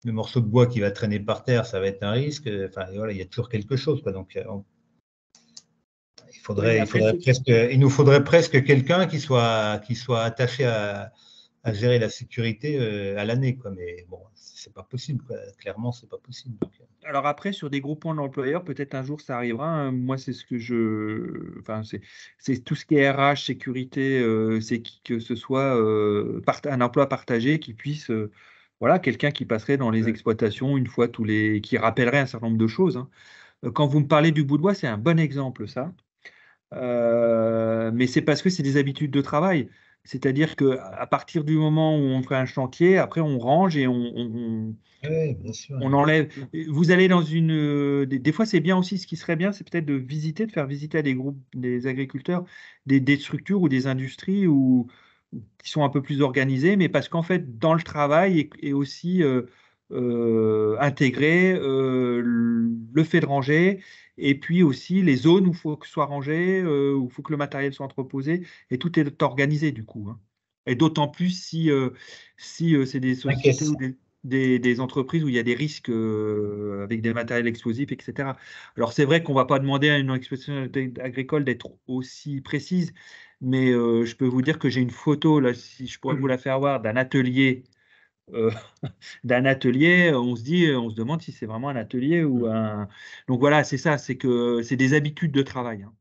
le morceau de bois qui va traîner par terre, ça va être un risque. Enfin, voilà, il y a toujours quelque chose, quoi. Donc, il nous faudrait presque quelqu'un qui soit attaché à gérer la sécurité à l'année, quoi. Mais bon, c'est pas possible, quoi. Clairement, c'est pas possible. Donc, alors après, sur des groupements d'employeurs, peut-être un jour ça arrivera, hein. Moi, c'est ce que enfin, c'est tout ce qui est RH, sécurité, c'est que ce soit un emploi partagé qui puisse, voilà, quelqu'un qui passerait dans les exploitations une fois qui rappellerait un certain nombre de choses, hein. Quand vous me parlez du bout de bois, c'est un bon exemple, ça. Mais c'est parce que c'est des habitudes de travail. C'est-à-dire qu'à partir du moment où on fait un chantier, après on range et on bien sûr. On enlève. Vous allez dans des fois, c'est bien aussi. Ce qui serait bien, c'est peut-être de faire visiter à des groupes, des agriculteurs, des structures ou des industries qui sont un peu plus organisées, mais parce qu'en fait, dans le travail est aussi intégré le fait de ranger, et puis aussi les zones où il faut que ce soit rangé, où il faut que le matériel soit entreposé, et tout est organisé du coup, hein. Et d'autant plus si c'est des sociétés ou des entreprises où il y a des risques avec des matériels explosifs, etc. Alors, c'est vrai qu'on ne va pas demander à une exploitation agricole d'être aussi précise, mais je peux vous dire que j'ai une photo, là, si je pourrais vous la faire voir, d'un atelier. On se demande si c'est vraiment un atelier ou un. Donc voilà, c'est ça, c'est que c'est des habitudes de travail, hein.